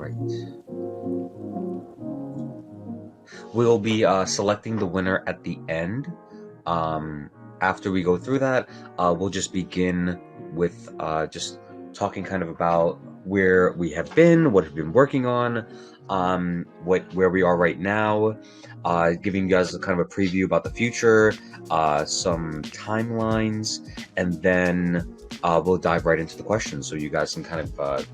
right. We'll be selecting the winner at the end. After we go through that, we'll just begin with just talking kind of about where we have been, what we've been working on, where we are right now, giving you guys a kind of a preview about the future, some timelines, and then we'll dive right into the questions so you guys can kind of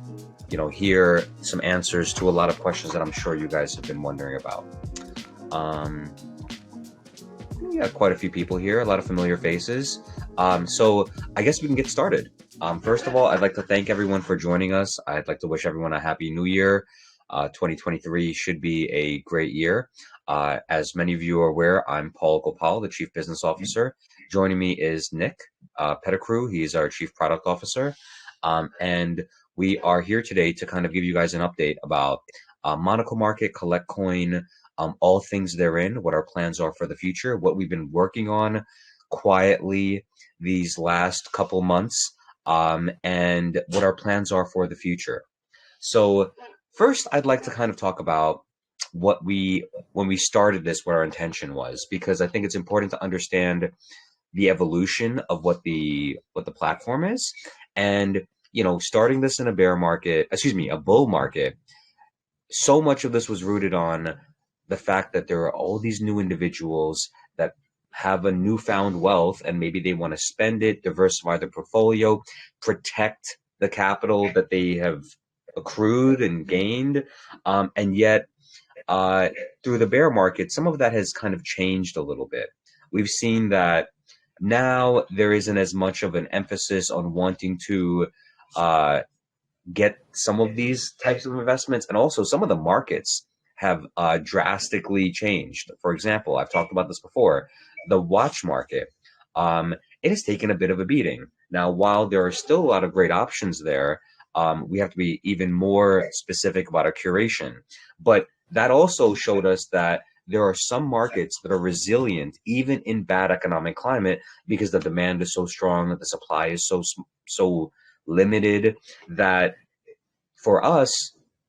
hear some answers to a lot of questions that I'm sure you guys have been wondering about. We got quite a few people here, a lot of familiar faces. So I guess we can get started. First of all, I'd like to thank everyone for joining us. I'd like to wish everyone a happy new year. 2023 should be a great year. As many of you are aware, I'm Paul Gopal, the Chief Business Officer. Joining me is Nick Pettigrew. He's our Chief Product Officer. And we are here today to kind of give you guys an update about Monaco Market, CollectCoin, all things therein, what our plans are for the future, what we've been working on quietly these last couple months, and what our plans are for the future. So first, I'd like to kind of talk about when we started this, what our intention was, because I think it's important to understand the evolution of what the platform is. And, starting this in a bull market, so much of this was rooted on the fact that there are all these new individuals that have a newfound wealth and maybe they want to spend it, diversify their portfolio, protect the capital that they have accrued and gained. And yet, through the bear market, some of that has kind of changed a little bit. We've seen that now there isn't as much of an emphasis on wanting to get some of these types of investments, and also some of the markets have drastically changed. For example, I've talked about this before, the watch market, it has taken a bit of a beating. Now, while there are still a lot of great options there, we have to be even more specific about our curation. But that also showed us that there are some markets that are resilient even in bad economic climate because the demand is so strong, that the supply is so limited, that for us,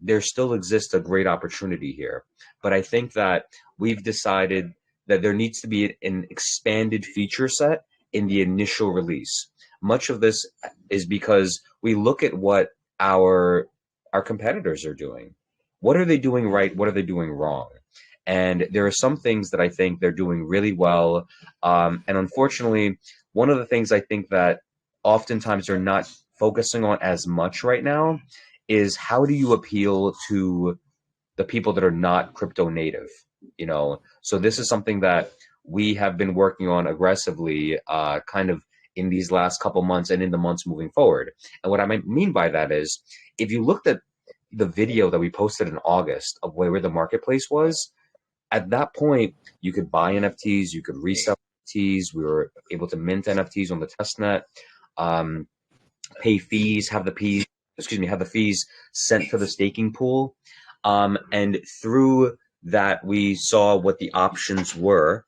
there still exists a great opportunity here. But I think that we've decided that there needs to be an expanded feature set in the initial release. Much of this is because we look at what our competitors are doing. What are they doing right? What are they doing wrong? And there are some things that I think they're doing really well. And unfortunately, one of the things I think that oftentimes they're not focusing on as much right now is how do you appeal to the people that are not crypto native, So this is something that we have been working on aggressively, kind of in these last couple months and in the months moving forward. And what I mean by that is, if you looked at the video that we posted in August of where the marketplace was, at that point, you could buy NFTs, you could resell NFTs. We were able to mint NFTs on the testnet, pay fees, have the fees sent to the staking pool. And through that, we saw what the options were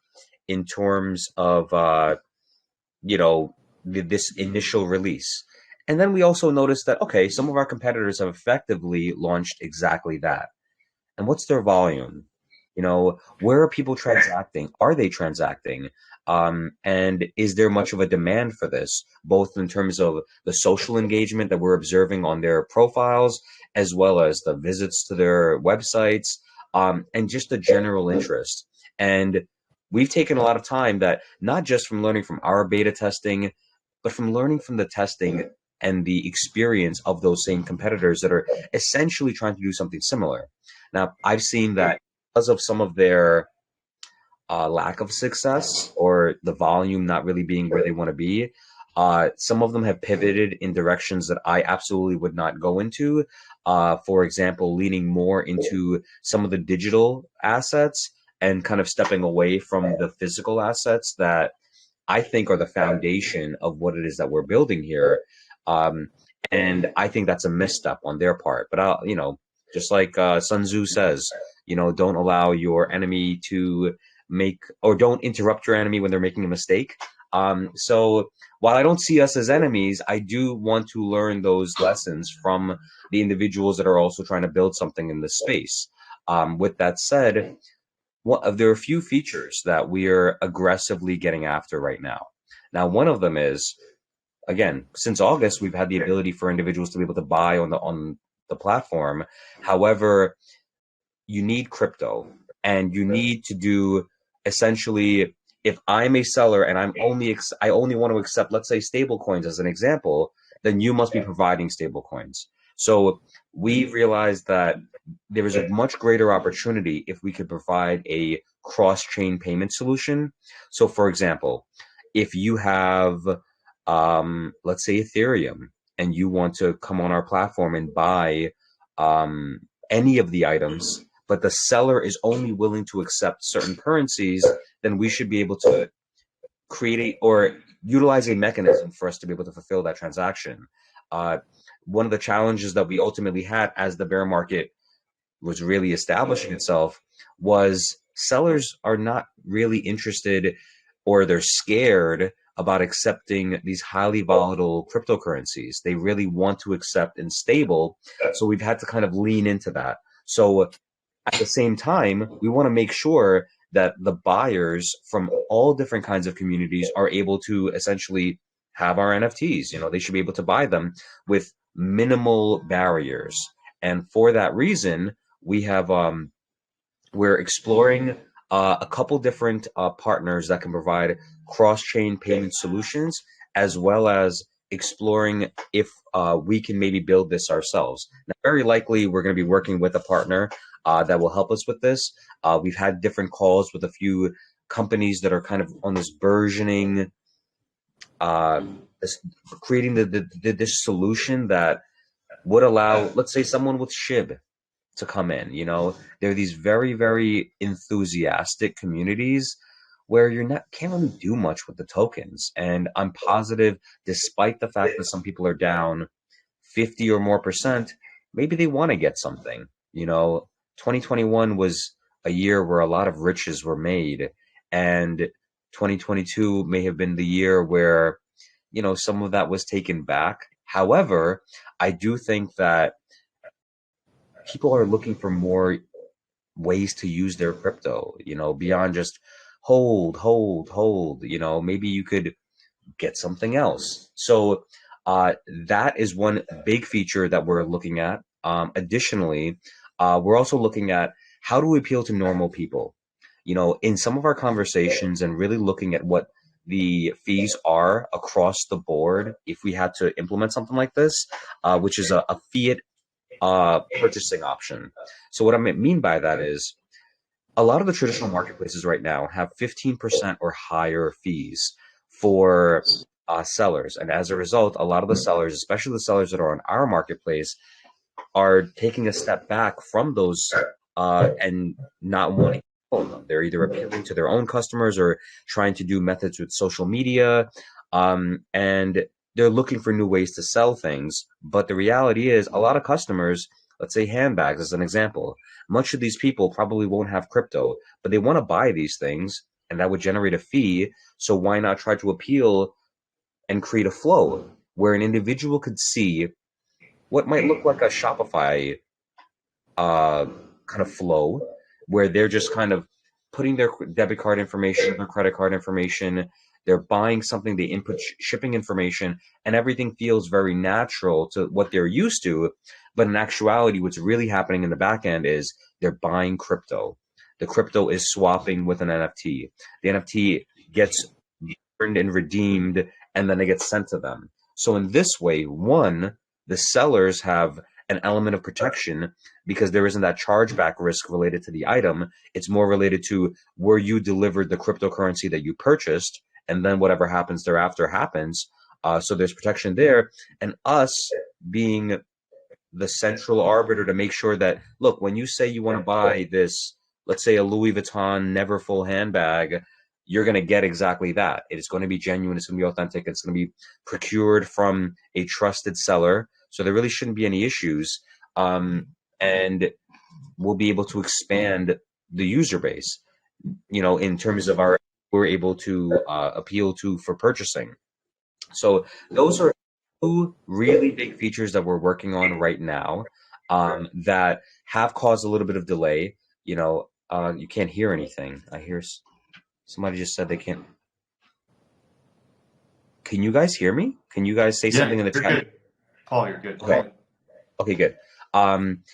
in terms of, this initial release. And then we also noticed that, okay, some of our competitors have effectively launched exactly that. And what's their volume? Where are people transacting? Are they transacting? And is there much of a demand for this, both in terms of the social engagement that we're observing on their profiles, as well as the visits to their websites, and just the general interest? And we've taken a lot of time, that not just from learning from our beta testing, but from learning from the testing and the experience of those same competitors that are essentially trying to do something similar. Now, I've seen that because of some of their lack of success, or the volume not really being where they want to be, some of them have pivoted in directions that I absolutely would not go into. For example, leaning more into some of the digital assets and kind of stepping away from the physical assets that I think are the foundation of what it is that we're building here. And I think that's a misstep on their part. But just like Sun Tzu says, don't allow your enemy to don't interrupt your enemy when they're making a mistake. So while I don't see us as enemies, I do want to learn those lessons from the individuals that are also trying to build something in this space. With that said, there are a few features that we are aggressively getting after right now. Now, one of them is, again, since August, we've had the ability for individuals to be able to buy on the platform. However, you need crypto, and you need to do, essentially, if I'm a seller and I only want to accept, let's say, stable coins as an example, then you must be providing stable coins. So we realized that there is a much greater opportunity if we could provide a cross-chain payment solution. So for example, if you have, let's say, Ethereum, and you want to come on our platform and buy um, any of the items, but the seller is only willing to accept certain currencies, then we should be able to create or utilize a mechanism for us to be able to fulfill that transaction. Uh, One of the challenges that we ultimately had as the bear market was really establishing itself was sellers are not really interested, or they're scared about accepting these highly volatile cryptocurrencies. They really want to accept in stable. So we've had to kind of lean into that. So at the same time, we want to make sure that the buyers from all different kinds of communities are able to essentially have our NFTs. They should be able to buy them with minimal barriers. And for that reason, we have we're exploring a couple different partners that can provide cross-chain payment solutions, as well as exploring if we can maybe build this ourselves. Now, very likely, we're going to be working with a partner that will help us with this. We've had different calls with a few companies that are kind of on this versioning, uh, this, creating this solution that would allow, let's say, someone with SHIB to come in. There are these very, very enthusiastic communities where you're not can't really do much with the tokens. And I'm positive, despite the fact that some people are down 50 or more percent, maybe they want to get something. 2021 was a year where a lot of riches were made, and 2022 may have been the year where, some of that was taken back. However, I do think that people are looking for more ways to use their crypto, beyond just hold, hold, hold. Maybe you could get something else. So that is one big feature that we're looking at. Additionally, we're also looking at how do we appeal to normal people. In some of our conversations, and really looking at what the fees are across the board if we had to implement something like this, which is a fiat purchasing option. So what I mean by that is a lot of the traditional marketplaces right now have 15% or higher fees for sellers. And as a result, a lot of the sellers, especially the sellers that are on our marketplace, are taking a step back from those and not wanting to own them. They're either appealing to their own customers or trying to do methods with social media. And they're looking for new ways to sell things. But the reality is, a lot of customers, let's say handbags as an example, much of these people probably won't have crypto, but they want to buy these things, and that would generate a fee. So why not try to appeal and create a flow where an individual could see what might look like a Shopify uh, kind of flow, where they're just kind of putting their debit card information, their credit card information, they're buying something, they input shipping information, and everything feels very natural to what they're used to. But in actuality, what's really happening in the back end is they're buying crypto. The crypto is swapping with an NFT. The NFT gets earned and redeemed, and then it gets sent to them. So in this way, one, the sellers have an element of protection because there isn't that chargeback risk related to the item. It's more related to, were you delivered the cryptocurrency that you purchased, and then whatever happens thereafter happens. So there's protection there. And us being the central arbiter to make sure that, look, when you say you want to buy this, let's say a Louis Vuitton never full handbag, you're going to get exactly that. It is going to be genuine. It's going to be authentic. It's going to be procured from a trusted seller. So there really shouldn't be any issues. And we'll be able to expand the user base, in terms of our we're able to appeal to for purchasing. So those are two really big features that we're working on right now, that have caused a little bit of delay. You can't hear anything. I hear somebody just said they can't. Can you guys hear me? Can you guys say Yeah, something in the you're chat? good. Paul, you're good. Okay. Okay, good.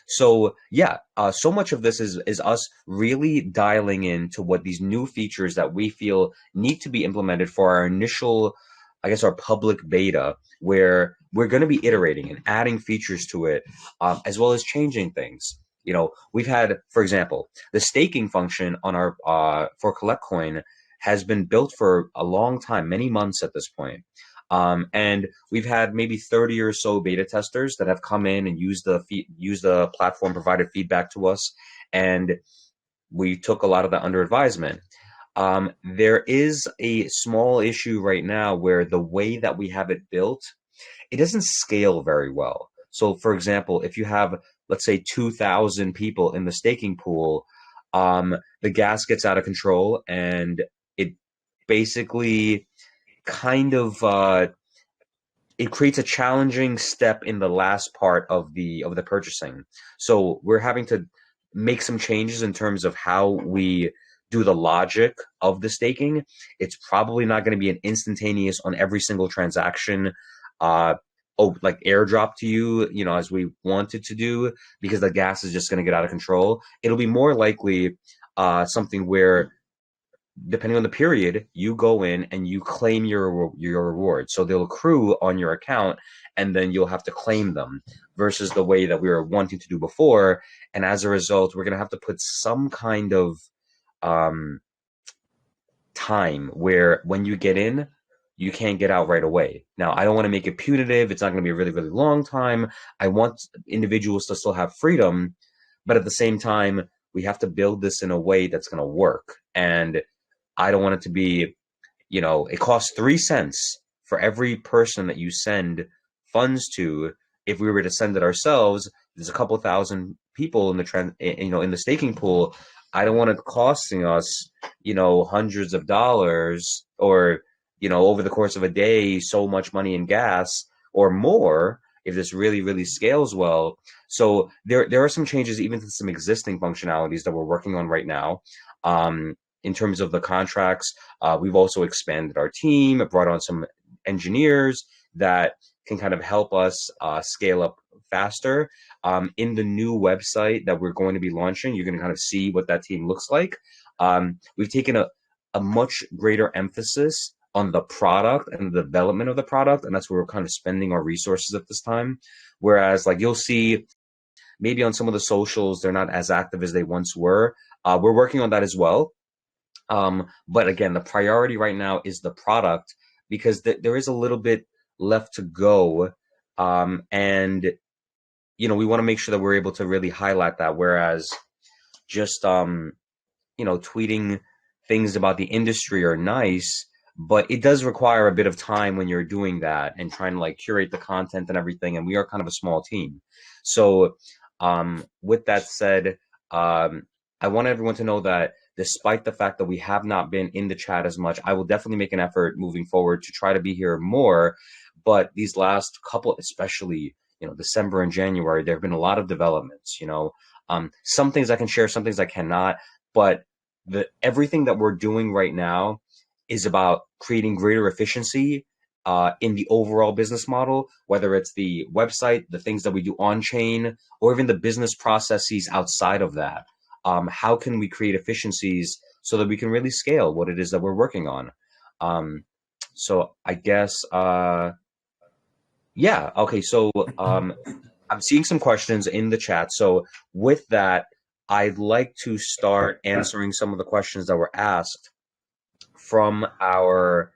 So yeah, so much of this is us really dialing into what these new features that we feel need to be implemented for our initial, I guess, our public beta, where we're going to be iterating and adding features to it, as well as changing things. We've had, for example, the staking function on our for CollectCoin has been built for a long time, many months at this point. And we've had maybe 30 or so beta testers that have come in and used the platform, provided feedback to us, and we took a lot of that under advisement. There is a small issue right now where the way that we have it built, it doesn't scale very well. So, for example, if you have, let's say, 2,000 people in the staking pool, the gas gets out of control, and it basically kind of it creates a challenging step in the last part of the purchasing. So we're having to make some changes in terms of how we do the logic of the staking. It's probably not going to be an instantaneous on every single transaction, uh, like airdrop to you, as we wanted to do, because the gas is just going to get out of control. It'll be more likely something where, depending on the period, you go in and you claim your reward. So they'll accrue on your account, and then you'll have to claim them, versus the way that we were wanting to do before. And as a result, we're gonna have to put some kind of um, time where when you get in, you can't get out right away. Now, I don't want to make it punitive. It's not going to be a really, really long time. I want individuals to still have freedom, but at the same time, we have to build this in a way that's going to work. And I don't want it to be, it costs 3 cents for every person that you send funds to. If we were to send it ourselves, there's a couple thousand people in in the staking pool. I don't want it costing us, hundreds of dollars, or, over the course of a day, so much money in gas or more, if this really, really scales well. So there are some changes even to some existing functionalities that we're working on right now. In terms of the contracts, we've also expanded our team, brought on some engineers that can kind of help us scale up faster. In the new website that we're going to be launching, you're going to kind of see what that team looks like. We've taken a much greater emphasis on the product and the development of the product, and that's where we're kind of spending our resources at this time. Whereas, like, you'll see maybe on some of the socials, they're not as active as they once were. We're working on that as well. But again, the priority right now is the product, because there is a little bit left to go. And we want to make sure that we're able to really highlight that. Whereas just tweeting things about the industry are nice, but it does require a bit of time when you're doing that and trying to like curate the content and everything. And we are kind of a small team. So with that said, um, I want everyone to know that despite the fact that we have not been in the chat as much, I will definitely make an effort moving forward to try to be here more. But these last couple, especially, December and January, there have been a lot of developments. Some things I can share, some things I cannot. But everything that we're doing right now is about creating greater efficiency in the overall business model, whether it's the website, the things that we do on chain, or even the business processes outside of that. How can we create efficiencies so that we can really scale what it is that we're working on? Um, so I guess, yeah, okay. So I'm seeing some questions in the chat. So with that, I'd like to start answering some of the questions that were asked from our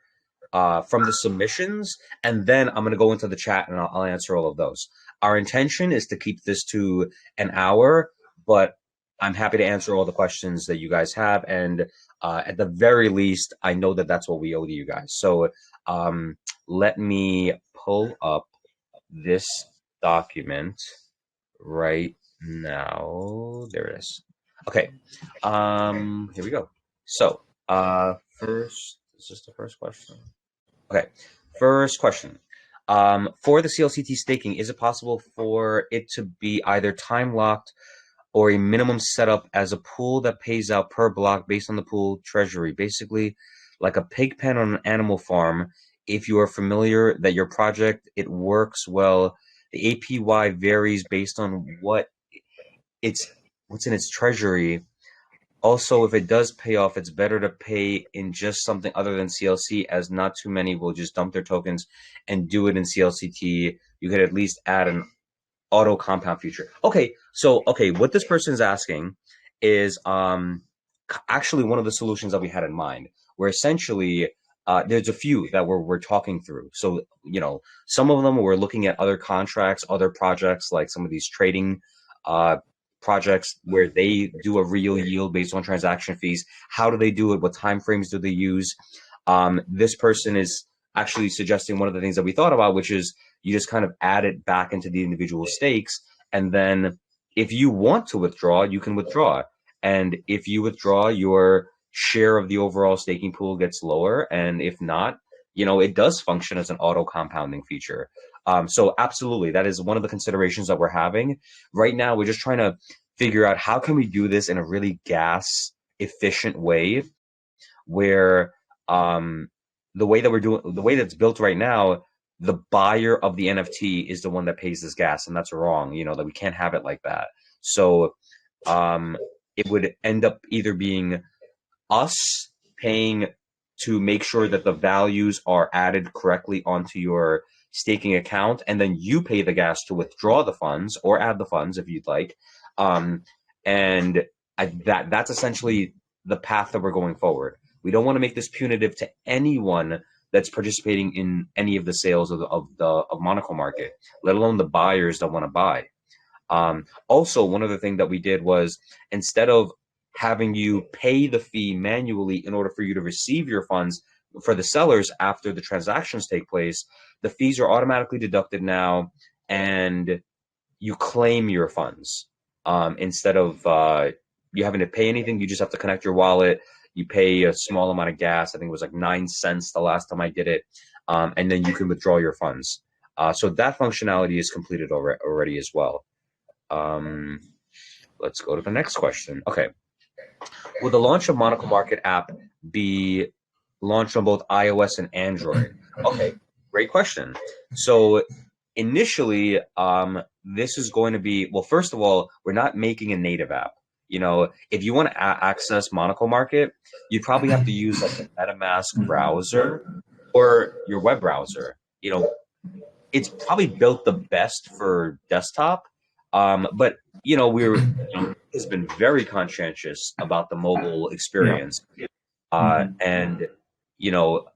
from the submissions, and then I'm going to go into the chat and I'll answer all of those. Our intention is to keep this to an hour, but I'm happy to answer all the questions that you guys have. And at the very least, I know that that's what we owe to you guys. So let me pull up this document right now. There it is. Okay. Here we go. So, First, is this the first question? Okay, first question. For the CLCT staking, is it possible for it to be either time locked or a minimum setup as a pool that pays out per block based on the pool treasury? Basically, like a pig pen on an animal farm. If you are familiar that your project, it works well. The APY varies based on it's what's in its treasury. Also, if it does pay off, it's better to pay in just something other than CLC, as not too many will just dump their tokens and do it in CLCT. You could at least add an auto compound feature. Okay, what this person is asking is actually one of the solutions that we had in mind, where essentially there's a few that we're talking through. So, some of them we're looking at other contracts, other projects, like some of these trading uh, projects where they do a real yield based on transaction fees. How do they do it? What time frames do they use? This person is actually suggesting one of the things that we thought about, which is you just kind of add it back into the individual stakes. And then if you want to withdraw, you can withdraw. And if you withdraw, your share of the overall staking pool gets lower. And if not, it does function as an auto compounding feature. So absolutely, that is one of the considerations that we're having. Right now, we're just trying to figure out how can we do this in a really gas efficient way where the way that we're doing the way that's built right now, the buyer of the NFT is the one that pays this gas, and that's wrong. That we can't have it like that. So it would end up either being us paying to make sure that the values are added correctly onto your staking account, and then you pay the gas to withdraw the funds or add the funds if you'd like. And that's essentially the path that we're going forward. We don't want to make this punitive to anyone that's participating in any of the sales of Monaco Market, let alone the buyers that want to buy. Also, one other thing that we did was instead of having you pay the fee manually in order for you to receive your funds for the sellers after the transactions take place, the fees are automatically deducted now, and you claim your funds instead of you having to pay anything. You just have to connect your wallet. You pay a small amount of gas. I think it was like 9 cents the last time I did it, and then you can withdraw your funds. So that functionality is completed already as well. Let's go to the next question. Okay. Will the launch of Monaco Market app be launched on both iOS and Android? Okay, great question. So initially, this is going to be, well, first of all, we're not making a native app. If you want to access Monaco Market, you'd probably have to use like a MetaMask browser or your web browser. It's probably built the best for desktop, but we're has been very conscientious about the mobile experience, and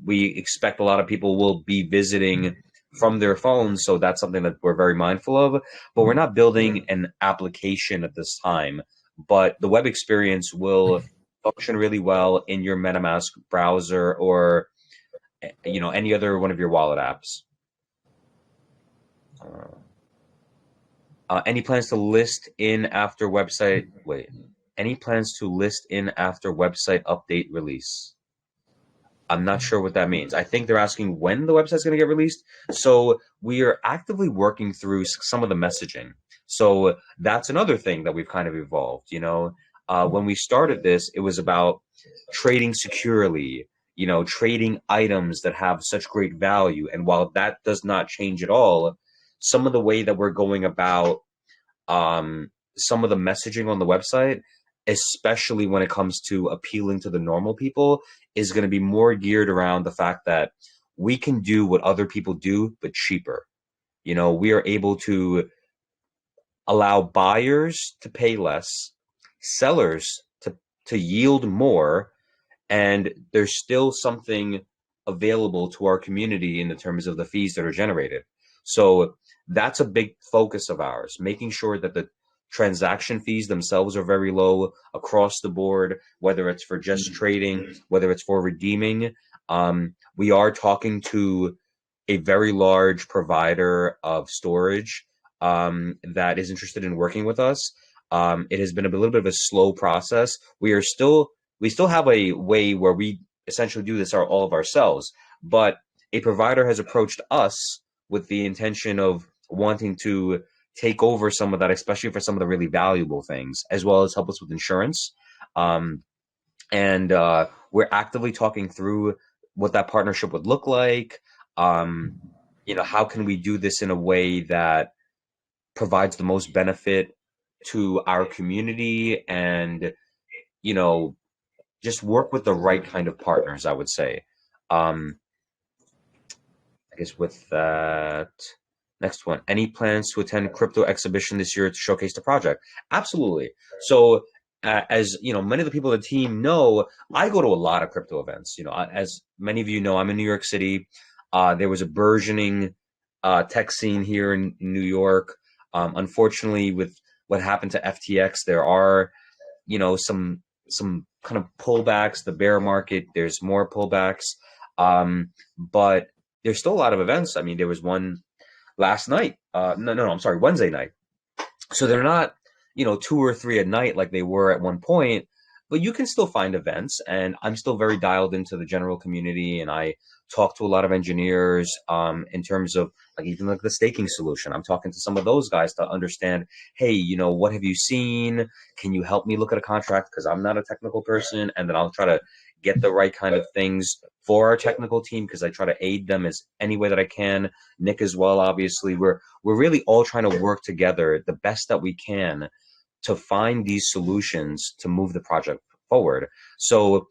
we expect a lot of people will be visiting from their phones, so that's something that we're very mindful of. But we're not building an application at this time. But the web experience will function really well in your MetaMask browser or any other one of your wallet apps. Any plans to list in after website? Wait, any plans to list in after website update release? I'm not sure what that means. I think they're asking when the website's going to get released. So we are actively working through some of the messaging. So that's another thing that we've kind of evolved. When we started this, it was about trading securely, trading items that have such great value. And while that does not change at all, some of the way that we're going about some of the messaging on the website, especially when it comes to appealing to the normal people, is going to be more geared around the fact that we can do what other people do, but cheaper. We are able to allow buyers to pay less, sellers to yield more, and there's still something available to our community in the terms of the fees that are generated. So that's a big focus of ours, making sure that the transaction fees themselves are very low across the board, whether it's for just trading, whether it's for redeeming. We are talking to a very large provider of storage that is interested in working with us. It has been a little bit of a slow process. We still have a way where we essentially do this all of ourselves. But a provider has approached us with the intention of wanting to take over some of that, especially for some of the really valuable things, as well as help us with insurance. Um, and we're actively talking through what that partnership would look like. Um, how can we do this in a way that provides the most benefit to our community, and you know just work with the right kind of partners, I would say. um, I guess with that, next one. Any plans to attend crypto exhibition this year to showcase the project? Absolutely. So, as you know, many of the people on the team know, I go to a lot of crypto events. As many of you know, I'm in New York City. There was a burgeoning tech scene here in New York. Unfortunately, with what happened to FTX, there are some kind of pullbacks. The bear market, there's more pullbacks, but there's still a lot of events. I mean, there was one last night. No, I'm sorry, Wednesday night. So they're not, two or three a night like they were at one point, but you can still find events. And I'm still very dialed into the general community, and I talk to a lot of engineers in terms of like even like the staking solution. I'm talking to some of those guys to understand, hey, what have you seen? Can you help me look at a contract? Because I'm not a technical person, and then I'll try to get the right kind of things for our technical team because I try to aid them as any way that I can. Nick as well, obviously. We're really all trying to work together the best that we can to find these solutions to move the project forward. So,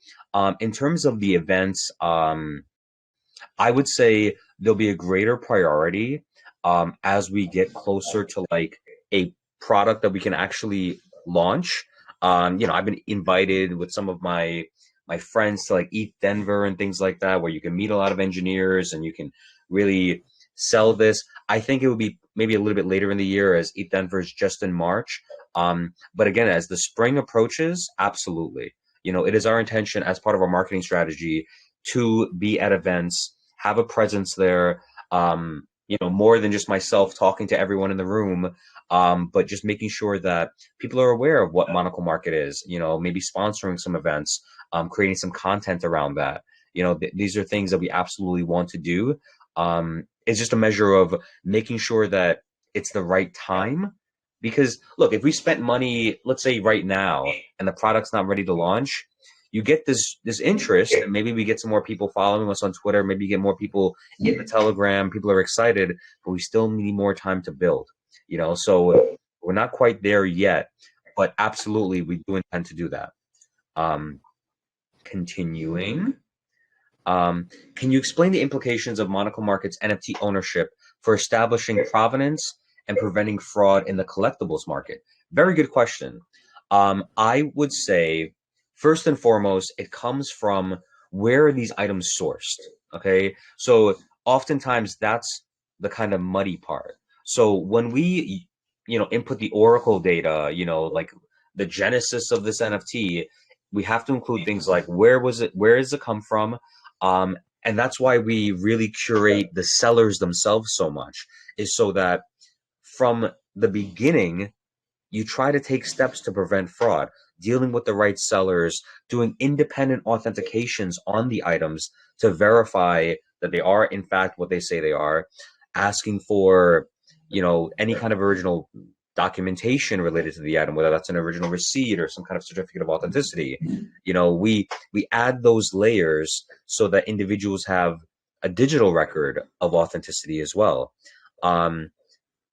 in terms of the events, I would say there'll be a greater priority as we get closer to like a product that we can actually launch. I've been invited with some of my friends to like ETH Denver and things like that, where you can meet a lot of engineers and you can really sell this. I think it would be maybe a little bit later in the year, as ETH Denver is just in March. But again, as the spring approaches, absolutely. It is our intention as part of our marketing strategy to be at events, have a presence there. More than just myself talking to everyone in the room, but just making sure that people are aware of what Monaco Market is. Maybe sponsoring some events, creating some content around that. These are things that we absolutely want to do. It's just a measure of making sure that it's the right time. Because look, if we spent money, let's say right now, and the product's not ready to launch, you get this interest, and maybe we get some more people following us on Twitter. Maybe you get more people in the Telegram. People are excited, but we still need more time to build. So we're not quite there yet, but absolutely we do intend to do that. Um, Continuing. Can you explain the implications of Monaco Market's NFT ownership for establishing provenance and preventing fraud in the collectibles market? Very good question. I would say, first and foremost, it comes from where are these items sourced? Okay, so oftentimes that's the kind of muddy part. So when we, input the Oracle data, like the genesis of this NFT, we have to include things like where was it, where does it come from, um, and that's why we really curate the sellers themselves so much, is so that from the beginning, you try to take steps to prevent fraud, dealing with the right sellers, doing independent authentications on the items to verify that they are, in fact, what they say they are, asking for, any kind of original documentation related to the item, whether that's an original receipt or some kind of certificate of authenticity. We add those layers so that individuals have a digital record of authenticity as well. Um,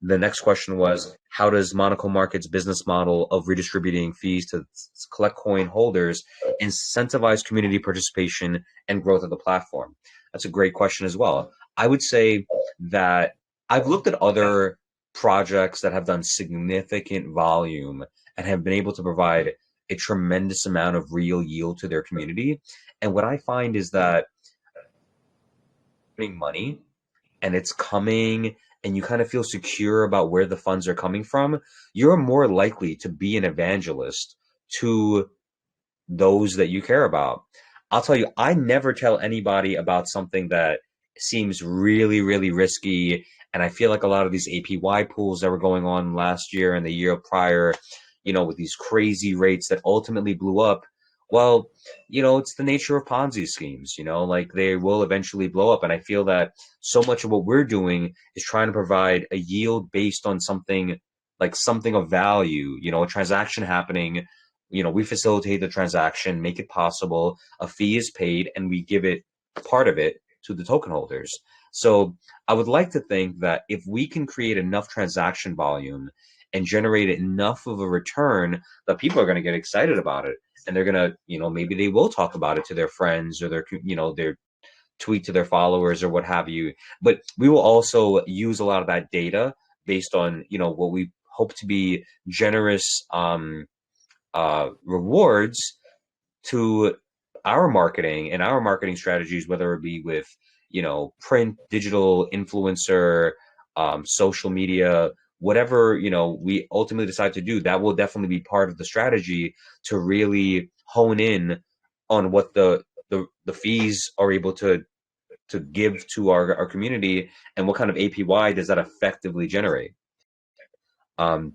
the next question was, how does Monaco Market's business model of redistributing fees to CollectCoin holders incentivize community participation and growth of the platform? That's a great question as well. I would say that I've looked at other projects that have done significant volume and have been able to provide a tremendous amount of real yield to their community. And what I find is that money, and it's coming, and you kind of feel secure about where the funds are coming from, you're more likely to be an evangelist to those that you care about. I'll tell you, I never tell anybody about something that seems really, really risky. And I feel like a lot of these APY pools that were going on last year and the year prior, with these crazy rates that ultimately blew up, Well, it's the nature of Ponzi schemes, like they will eventually blow up. And I feel that so much of what we're doing is trying to provide a yield based on something like something of value, a transaction happening. We facilitate the transaction, make it possible, a fee is paid, and we give it part of it to the token holders. So I would like to think that if we can create enough transaction volume and generate enough of a return, that people are going to get excited about it, and they're gonna, maybe they will talk about it to their friends or their tweet to their followers or what have you. But we will also use a lot of that data based on, what we hope to be generous rewards to our marketing and our marketing strategies, whether it be with, print, digital, influencer, social media, whatever, we ultimately decide to do, that will definitely be part of the strategy to really hone in on what the fees are able to give to our community, and what kind of APY does that effectively generate. Um,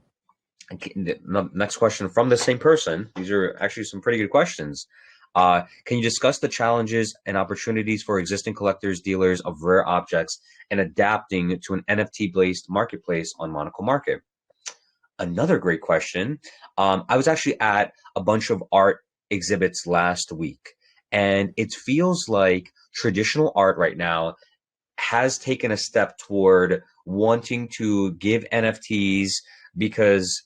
Next question from the same person. These are actually some pretty good questions. Can you discuss the challenges and opportunities for existing collectors, dealers of rare objects, and adapting to an NFT-based marketplace on Monaco Market? Another great question. I was actually at a bunch of art exhibits last week, and it feels like traditional art right now has taken a step toward wanting to give NFTs, because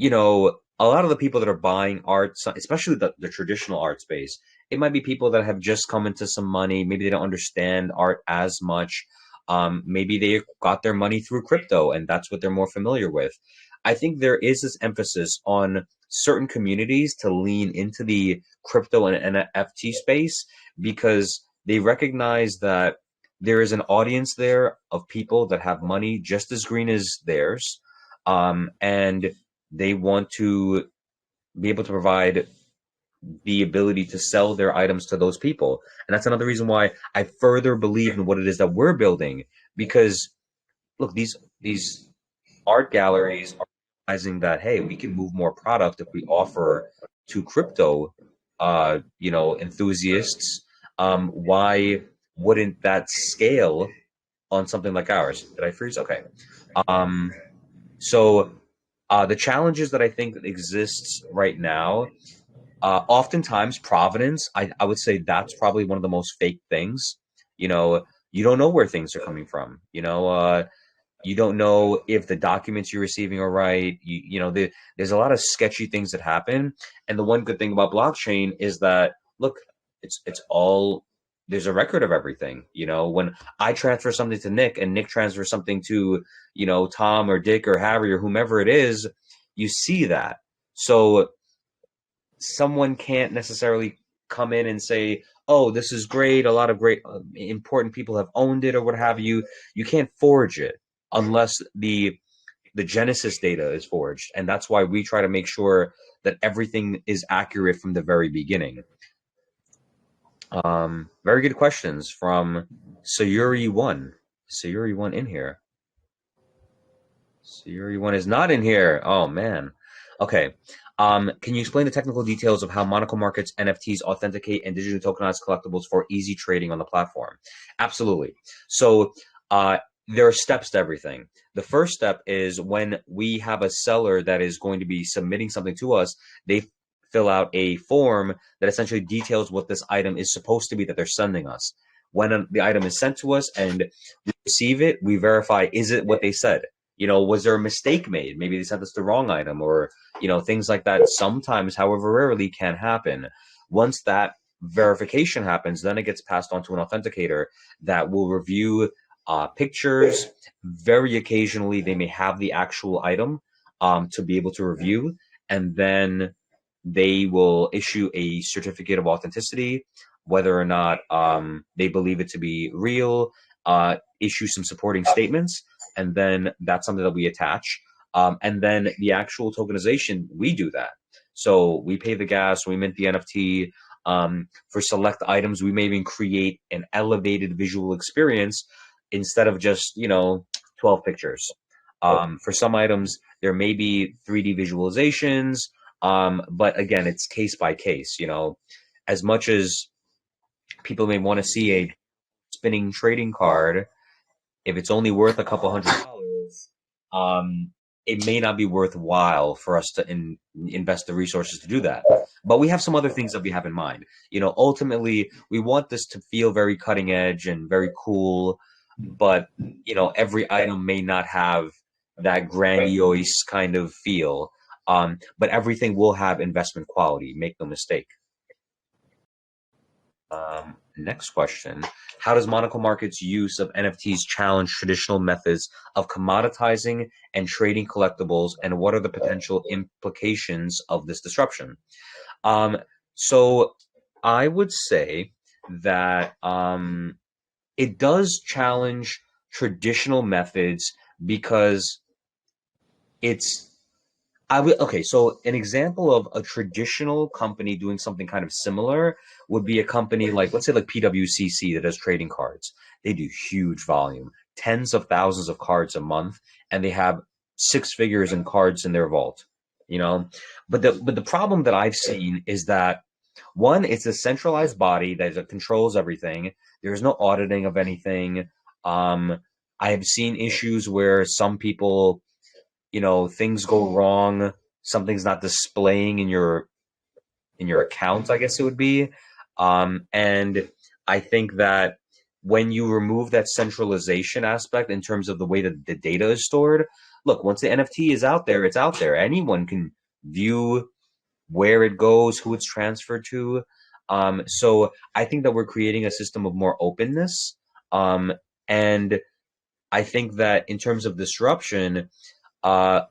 a lot of the people that are buying art, especially the traditional art space, it might be people that have just come into some money. Maybe they don't understand art as much. Maybe they got their money through crypto and that's what they're more familiar with. I think there is this emphasis on certain communities to lean into the crypto and NFT space, because they recognize that there is an audience there of people that have money just as green as theirs. And they want to be able to provide the ability to sell their items to those people. And that's another reason why I further believe in what it is that we're building. Because look, these art galleries are realizing that, hey, we can move more product if we offer to crypto enthusiasts. Why wouldn't that scale on something like ours? Did I freeze? Okay. Um, so the challenges that I think exists right now, oftentimes provenance, I would say that's probably one of the most fake things. You don't know where things are coming from. You don't know if the documents you're receiving are right. There's a lot of sketchy things that happen. And the one good thing about blockchain is that, look, it's all, there's a record of everything. When I transfer something to Nick and Nick transfers something to, Tom or Dick or Harry or whomever it is, you see that. So someone can't necessarily come in and say, "Oh, this is great. A lot of great important people have owned it," or what have you. You can't forge it unless the Genesis data is forged, and that's why we try to make sure that everything is accurate from the very beginning. Very good questions from Sayuri One. Sayuri One in here. Sayuri One is not in here. Oh man. Okay. Can you explain the technical details of how Monaco Market's NFTs authenticate and digitally tokenize collectibles for easy trading on the platform? Absolutely. So there are steps to everything. The first step is when we have a seller that is going to be submitting something to us, they fill out a form that essentially details what this item is supposed to be that they're sending us. When the item is sent to us and we receive it, we verify, is it what they said? Was there a mistake made? Maybe they sent us the wrong item, or things like that. Sometimes, however rarely, can happen. Once that verification happens, then it gets passed on to an authenticator that will review pictures. Very occasionally, they may have the actual item to be able to review, and then they will issue a certificate of authenticity, whether or not they believe it to be real, issue some supporting statements, and then that's something that we attach. And then the actual tokenization, we do that. So we pay the gas, we mint the NFT. For select items, we may even create an elevated visual experience instead of just 12 pictures. For some items, there may be 3D visualizations. But again, it's case by case, as much as people may want to see a spinning trading card, if it's only worth a couple $100, um, it may not be worthwhile for us to invest the resources to do that. But we have some other things that we have in mind. Ultimately, we want this to feel very cutting edge and very cool, but every item may not have that grandiose kind of feel. But everything will have investment quality. Make no mistake. Next question. How does Monaco Market's use of NFTs challenge traditional methods of commoditizing and trading collectibles, and what are the potential implications of this disruption? Um, so I would say that it does challenge traditional methods because it's okay, so an example of a traditional company doing something kind of similar would be a company like, let's say, like PWCC that does trading cards. They do huge volume, tens of thousands of cards a month, and they have six figures in cards in their vault, you know? But the problem that I've seen is that one, it's a centralized body that controls everything. There's no auditing of anything. I have seen issues where some people, things go wrong, something's not displaying in your account, I guess it would be. And I think that when you remove that centralization aspect in terms of the way that the data is stored, look, once the NFT is out there, it's out there. Anyone can view where it goes, who it's transferred to. So I think that we're creating a system of more openness. And I think that in terms of disruption, uh,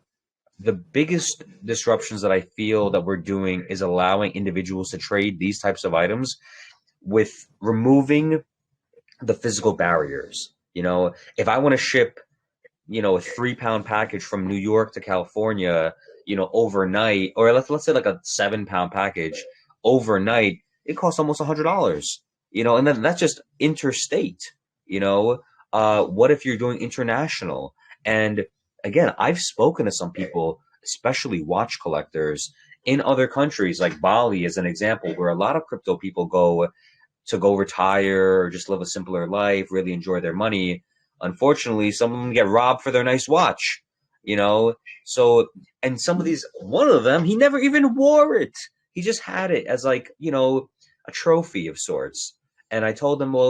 the biggest disruptions that I feel that we're doing is allowing individuals to trade these types of items with removing the physical barriers. If I want to ship, a 3 pound package from New York to California, overnight, or let's say like a 7 pound package overnight, it costs almost $100, and then that's just interstate, what if you're doing international? And again, I've spoken to some people, especially watch collectors in other countries, like Bali as an example, where a lot of crypto people go retire or just live a simpler life, really enjoy their money. Unfortunately, some of them get robbed for their nice watch, you know? So, and some of these, one of them, he never even wore it. He just had it as like, a trophy of sorts. And I told him, well,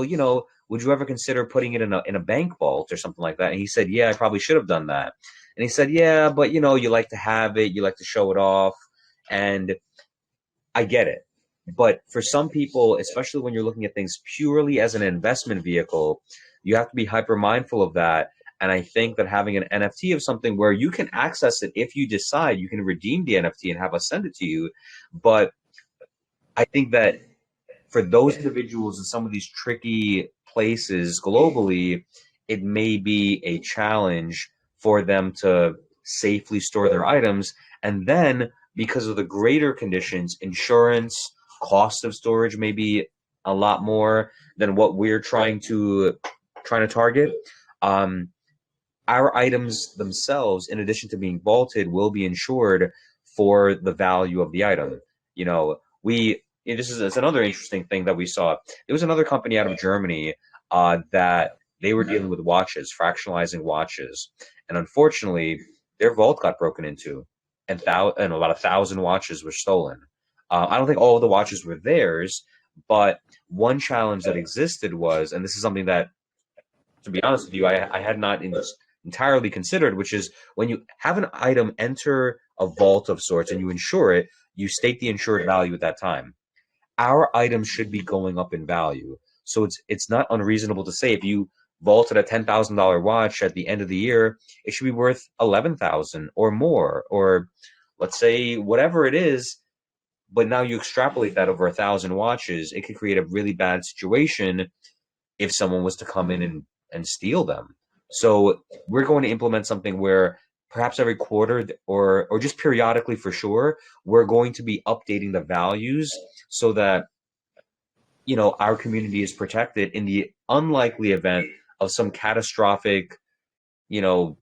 would you ever consider putting it in a bank vault or something like that? And he said, yeah, I probably should have done that. And he said, yeah, but you like to have it, you like to show it off. And I get it. But for some people, especially when you're looking at things purely as an investment vehicle, you have to be hyper mindful of that. And I think that having an NFT of something where you can access it if you decide, you can redeem the NFT and have us send it to you. But I think that for those individuals in some of these tricky places globally, it may be a challenge for them to safely store their items. And then, because of the greater conditions, insurance, cost of storage may be a lot more than what we're trying to target. Um, our items themselves, in addition to being vaulted, will be insured for the value of the item. This is it's another interesting thing that we saw. There was another company out of Germany that they were dealing with watches, fractionalizing watches, and unfortunately, their vault got broken into, and about 1,000 watches were stolen. I don't think all of the watches were theirs, but one challenge that existed was, and this is something that, to be honest with you, I had not entirely considered, which is when you have an item enter a vault of sorts and you insure it, you state the insured value at that time. Our items should be going up in value. So it's not unreasonable to say if you vaulted a $10,000 watch at the end of the year, it should be worth 11,000 or more, or let's say whatever it is. But now you extrapolate that over 1,000 watches, it could create a really bad situation if someone was to come in and steal them. So we're going to implement something where perhaps every quarter or just periodically for sure, we're going to be updating the values so that our community is protected in the unlikely event of some catastrophic, you know,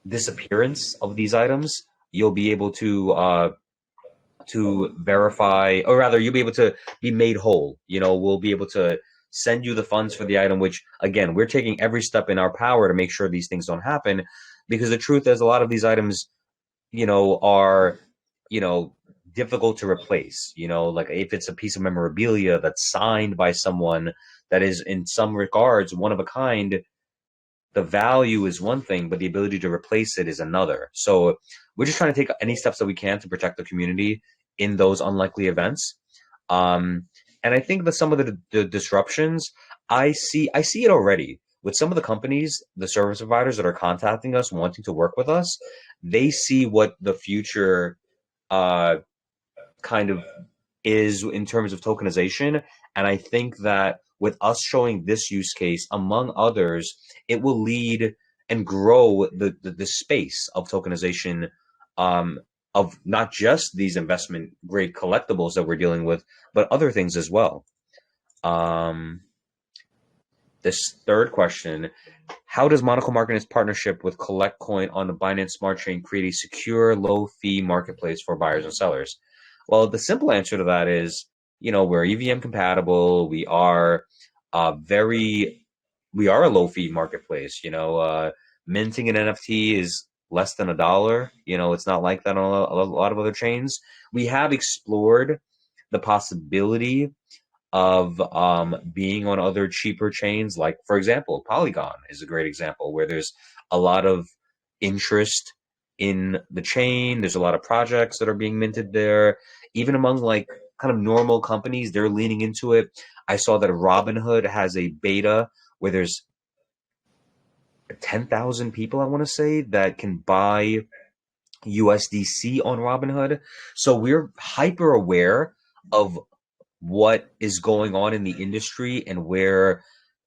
disappearance of these items. you'll be able to verify, or rather, you'll be able to be made whole. We'll be able to send you the funds for the item, which again, we're taking every step in our power to make sure these things don't happen. Because the truth is, a lot of these items, are, you know, difficult to replace. Like if it's a piece of memorabilia that's signed by someone that is in some regards one of a kind, the value is one thing, but the ability to replace it is another. So we're just trying to take any steps that we can to protect the community in those unlikely events. Um, and I think that some of the disruptions I see it already with some of the companies, the service providers that are contacting us, wanting to work with us. They see what the future uh, kind of is in terms of tokenization. And I think that with us showing this use case, among others, it will lead and grow the space of tokenization, um, of not just these investment grade collectibles that we're dealing with, but other things as well. Um, this third question: how does Monaco Market its partnership with CollectCoin on the Binance Smart Chain create a secure, low-fee marketplace for buyers and sellers? Well, the simple answer to that is, we're EVM compatible. Very, we are a low-fee marketplace. Minting an NFT is less than $1. It's not like that on a lot of other chains. We have explored the possibility of being on other cheaper chains. Like, for example, Polygon is a great example where there's a lot of interest in the chain. There's a lot of projects that are being minted there. Even among like kind of normal companies, they're leaning into it. I saw that Robinhood has a beta where there's 10,000 people, I want to say, that can buy USDC on Robinhood. So we're hyper aware of what is going on in the industry and where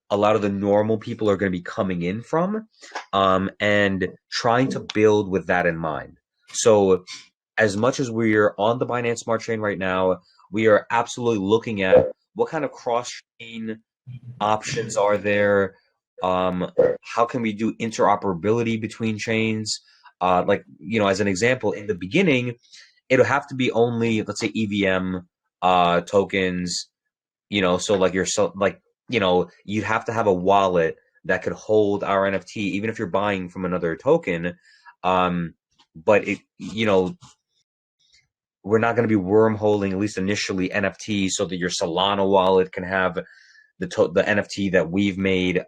a lot of the normal people are going to be coming in from, and trying to build with that in mind. So, as much as we're on the Binance Smart Chain right now, we are absolutely looking at what kind of cross chain options are there. How can we do interoperability between chains? Like, as an example, in the beginning, it'll have to be only, let's say, EVM tokens. So like you'd have to have a wallet that could hold our NFT, even if you're buying from another token. But we're not going to be wormholing, at least initially, NFTs so that your Solana wallet can have the NFT that we've made.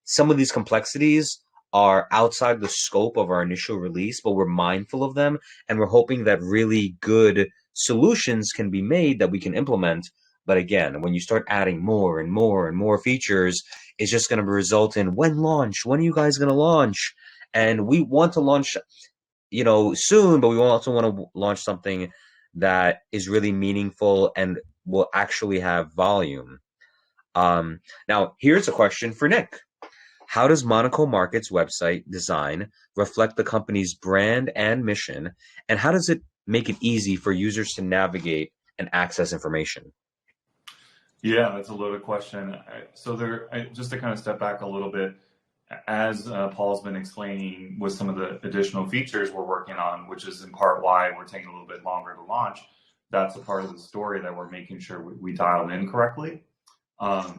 Some of these complexities are outside the scope of our initial release, but we're mindful of them, and we're hoping that really good solutions can be made that we can implement. But again, when you start adding more and more and more features, it's just going to result in when launch. When are you guys going to launch? And we want to launch, soon, but we also want to launch something that is really meaningful and will actually have volume. Now, here's a question for Nick. How does Monaco Market's website design reflect the company's brand and mission, and how does it make it easy for users to navigate and access information? Yeah, that's a loaded question. Just to kind of step back a little bit, as Paul's been explaining with some of the additional features we're working on, which is in part why we're taking a little bit longer to launch, that's a part of the story that we're making sure we dial in correctly.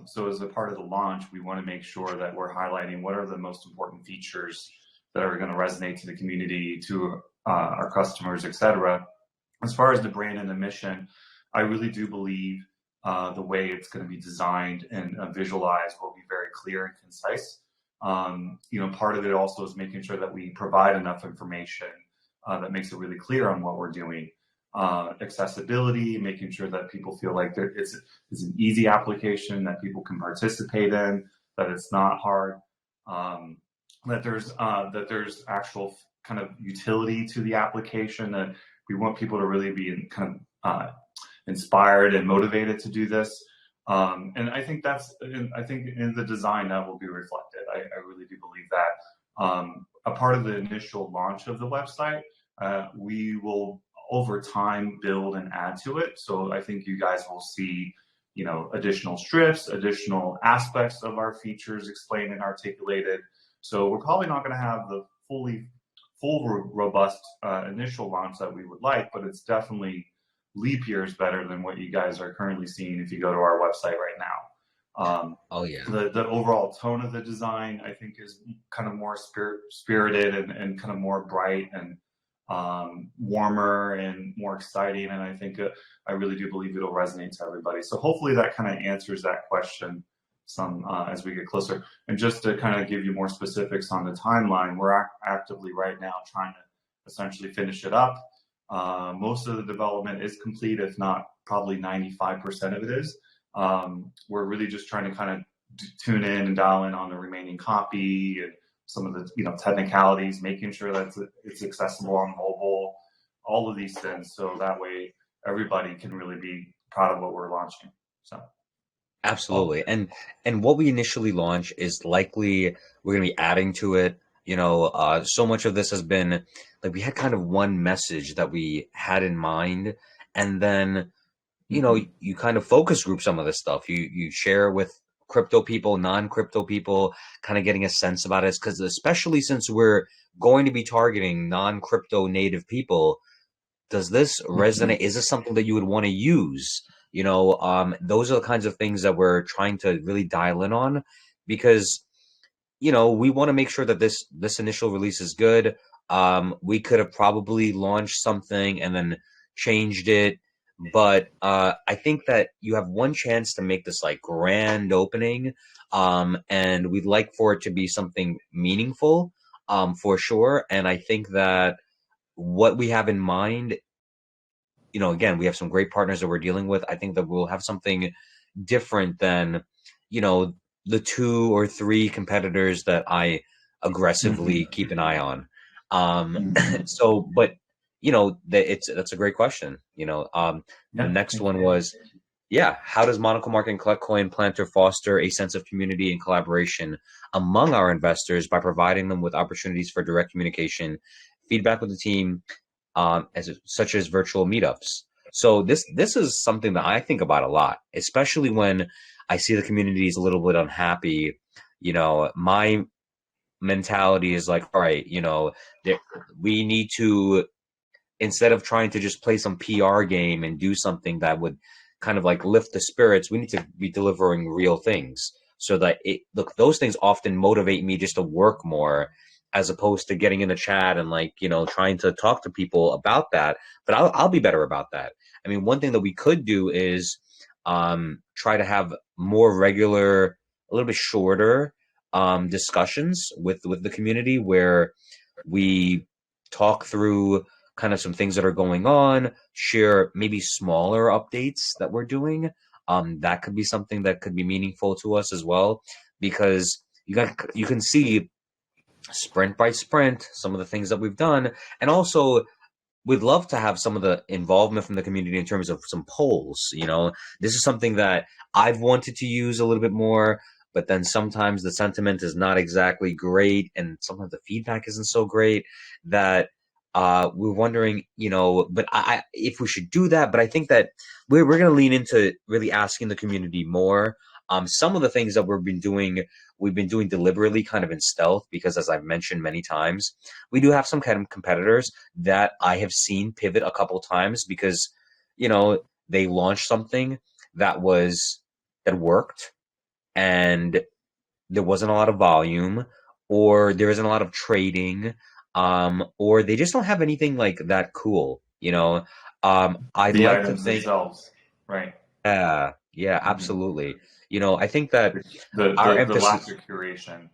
So as a part of the launch, we want to make sure that we're highlighting what are the most important features that are going to resonate to the community, to our customers, etc. As far as the brand and the mission, I really do believe the way it's going to be designed and visualized will be very clear and concise. Part of it also is making sure that we provide enough information that makes it really clear on what we're doing. Accessibility, making sure that people feel like it's an easy application that people can participate in, that it's not hard, that there's actual kind of utility to the application, that we want people to really be inspired and motivated to do this. And I think in the design that will be reflected. I really do believe that. A part of the initial launch of the website, we will over time build and add to it. So I think you guys will see, additional strips, additional aspects of our features explained and articulated. So we're probably not going to have the fully robust initial launch that we would like, but it's definitely leap years better than what you guys are currently seeing if you go to our website right now. Oh yeah. The overall tone of the design, I think, is kind of more spirited and kind of more bright and warmer and more exciting. And I think I really do believe it'll resonate to everybody. So hopefully that kind of answers that question some as we get closer. And just to kind of give you more specifics on the timeline, we're actively right now trying to essentially finish it up. Most of the development is complete, if not probably 95% of it is. We're really just trying to kind of tune in and dial in on the remaining copy and some of the technicalities, making sure that it's accessible on mobile, all of these things, so that way everybody can really be proud of what we're launching. So Absolutely. And what we initially launch is likely we're going to be adding to it. So much of this has been like we had kind of one message that we had in mind, and then you kind of focus group some of this stuff. You share with crypto people, non-crypto people, kind of getting a sense about it. Because especially since we're going to be targeting non-crypto native people, does this resonate? Is this something that you would want to use? Those are the kinds of things that we're trying to really dial in on, because we want to make sure that this initial release is good. We could have probably launched something and then changed it, but I think that you have one chance to make this like grand opening, and we'd like for it to be something meaningful, for sure. And I think that what we have in mind, again, we have some great partners that we're dealing with. I think that we'll have something different than, the 2 or 3 competitors that I aggressively keep an eye on. So, but that's a great question. The next one was, how does Monaco Market and CollectCoin plan to foster a sense of community and collaboration among our investors by providing them with opportunities for direct communication, feedback with the team, such as virtual meetups? So this is something that I think about a lot, especially when I see the community is a little bit unhappy. My mentality is like, all right, we need to, instead of trying to just play some PR game and do something that would kind of like lift the spirits, we need to be delivering real things, so that those things often motivate me just to work more, as opposed to getting in the chat and like, trying to talk to people about that. But I'll be better about that. I mean, one thing that we could do is try to have more regular, a little bit shorter discussions with the community, where we talk through kind of some things that are going on, share maybe smaller updates that we're doing. That could be something that could be meaningful to us as well, because you can see sprint by sprint some of the things that we've done. And also, we'd love to have some of the involvement from the community in terms of some polls. This is something that I've wanted to use a little bit more, but then sometimes the sentiment is not exactly great, and sometimes the feedback isn't so great, that we're wondering, but if we should do that. But I think that we're going to lean into really asking the community more. Some of the things that we've been doing deliberately, kind of in stealth, because as I've mentioned many times, we do have some kind of competitors that I have seen pivot a couple times, because, they launched something that worked, and there wasn't a lot of volume, or there isn't a lot of trading, or they just don't have anything like that cool. I'd the like to items think, themselves, right? yeah, absolutely. I think that our The lack emphasis, of curation.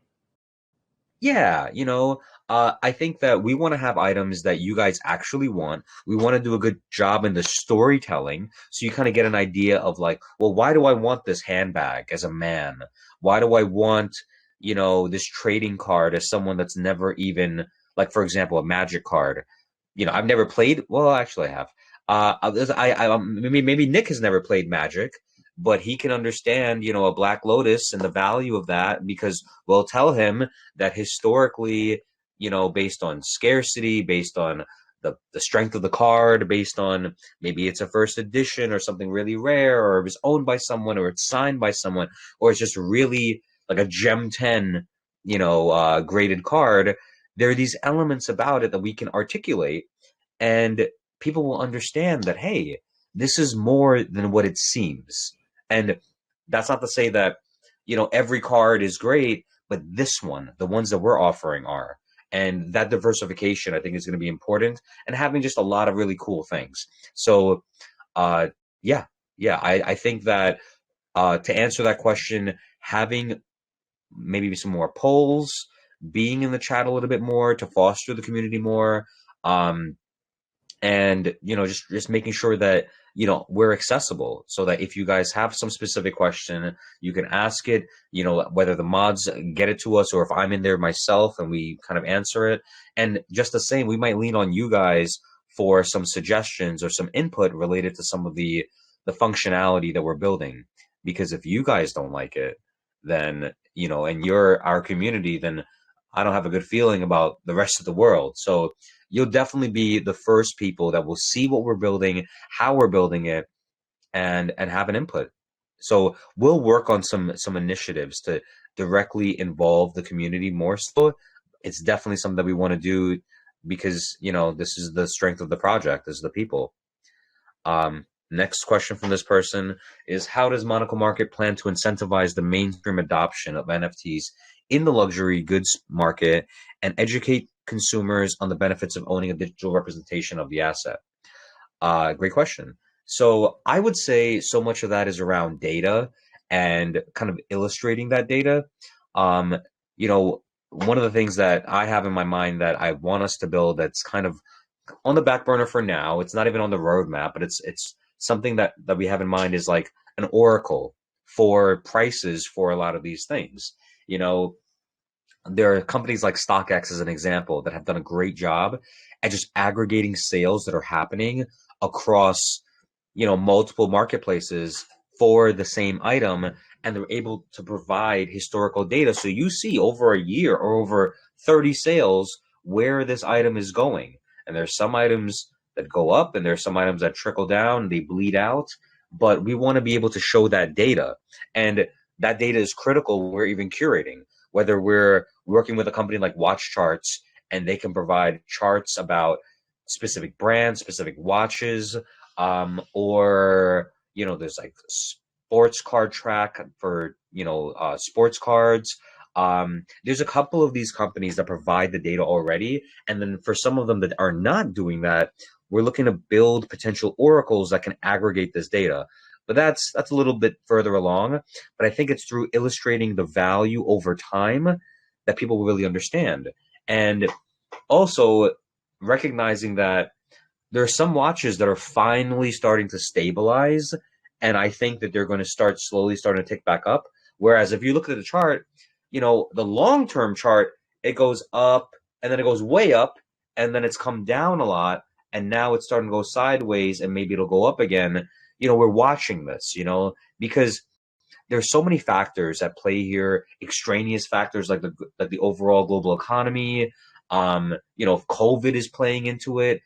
yeah, I think that we want to have items that you guys actually want. We want to do a good job in the storytelling, so you kind of get an idea of like, well, why do I want this handbag as a man? Why do I want, this trading card as someone that's never even, like, for example, a magic card? I've never played. Well, actually, I have. Maybe Nick has never played Magic, but he can understand, a Black Lotus and the value of that, because we'll tell him that historically, based on scarcity, based on the strength of the card, based on maybe it's a first edition or something really rare, or it was owned by someone, or it's signed by someone, or it's just really like a Gem 10, graded card. there are these elements about it that we can articulate, and people will understand that, hey, this is more than what it seems. And that's not to say that, every card is great, but this one, the ones that we're offering are. And that diversification, I think, is going to be important, and having just a lot of really cool things. So, uh, yeah, yeah, I think that to answer that question, having maybe some more polls, being in the chat a little bit more to foster the community more, um, and just making sure that we're accessible, so that if you guys have some specific question, you can ask it, whether the mods get it to us or if I'm in there myself and we kind of answer it. And just the same, we might lean on you guys for some suggestions or some input related to some of the functionality that we're building, because if you guys don't like it, then and you're our community, then I don't have a good feeling about the rest of the world. So you'll definitely be the first people that will see what we're building, how we're building it, and have an input. So we'll work on some initiatives to directly involve the community more. So it's definitely something that we want to do, because this is the strength of the project, is the people. Next question from this person is, how does Monaco Market plan to incentivize the mainstream adoption of NFTs in the luxury goods market and educate consumers on the benefits of owning a digital representation of the asset? Great question. So I would say so much of that is around data and kind of illustrating that data. Um, One of the things that I have in my mind that I want us to build, that's kind of on the back burner for now. It's not even on the roadmap, but it's something that we have in mind, is like an oracle for prices for a lot of these things. You know, there are companies like StockX, as an example, that have done a great job at just aggregating sales that are happening across multiple marketplaces for the same item, and they're able to provide historical data, so you see over a year or over 30 sales where this item is going. And there's some items that go up, and there's some items that trickle down, they bleed out, but we want to be able to show that data. And that data is critical when we're even curating, whether we're working with a company like Watch Charts, and they can provide charts about specific brands, specific watches, or there's like sports card track for sports cards. There's a couple of these companies that provide the data already, and then for some of them that are not doing that, we're looking to build potential oracles that can aggregate this data. But that's a little bit further along. But I think it's through illustrating the value over time that people will really understand, and also recognizing that there are some watches that are finally starting to stabilize, and I think that they're going to start slowly starting to tick back up. Whereas if you look at the chart, the long-term chart, it goes up and then it goes way up, and then it's come down a lot, and now it's starting to go sideways, and maybe it'll go up again. We're watching this, because there's so many factors at play here, extraneous factors like the overall global economy. If COVID is playing into it,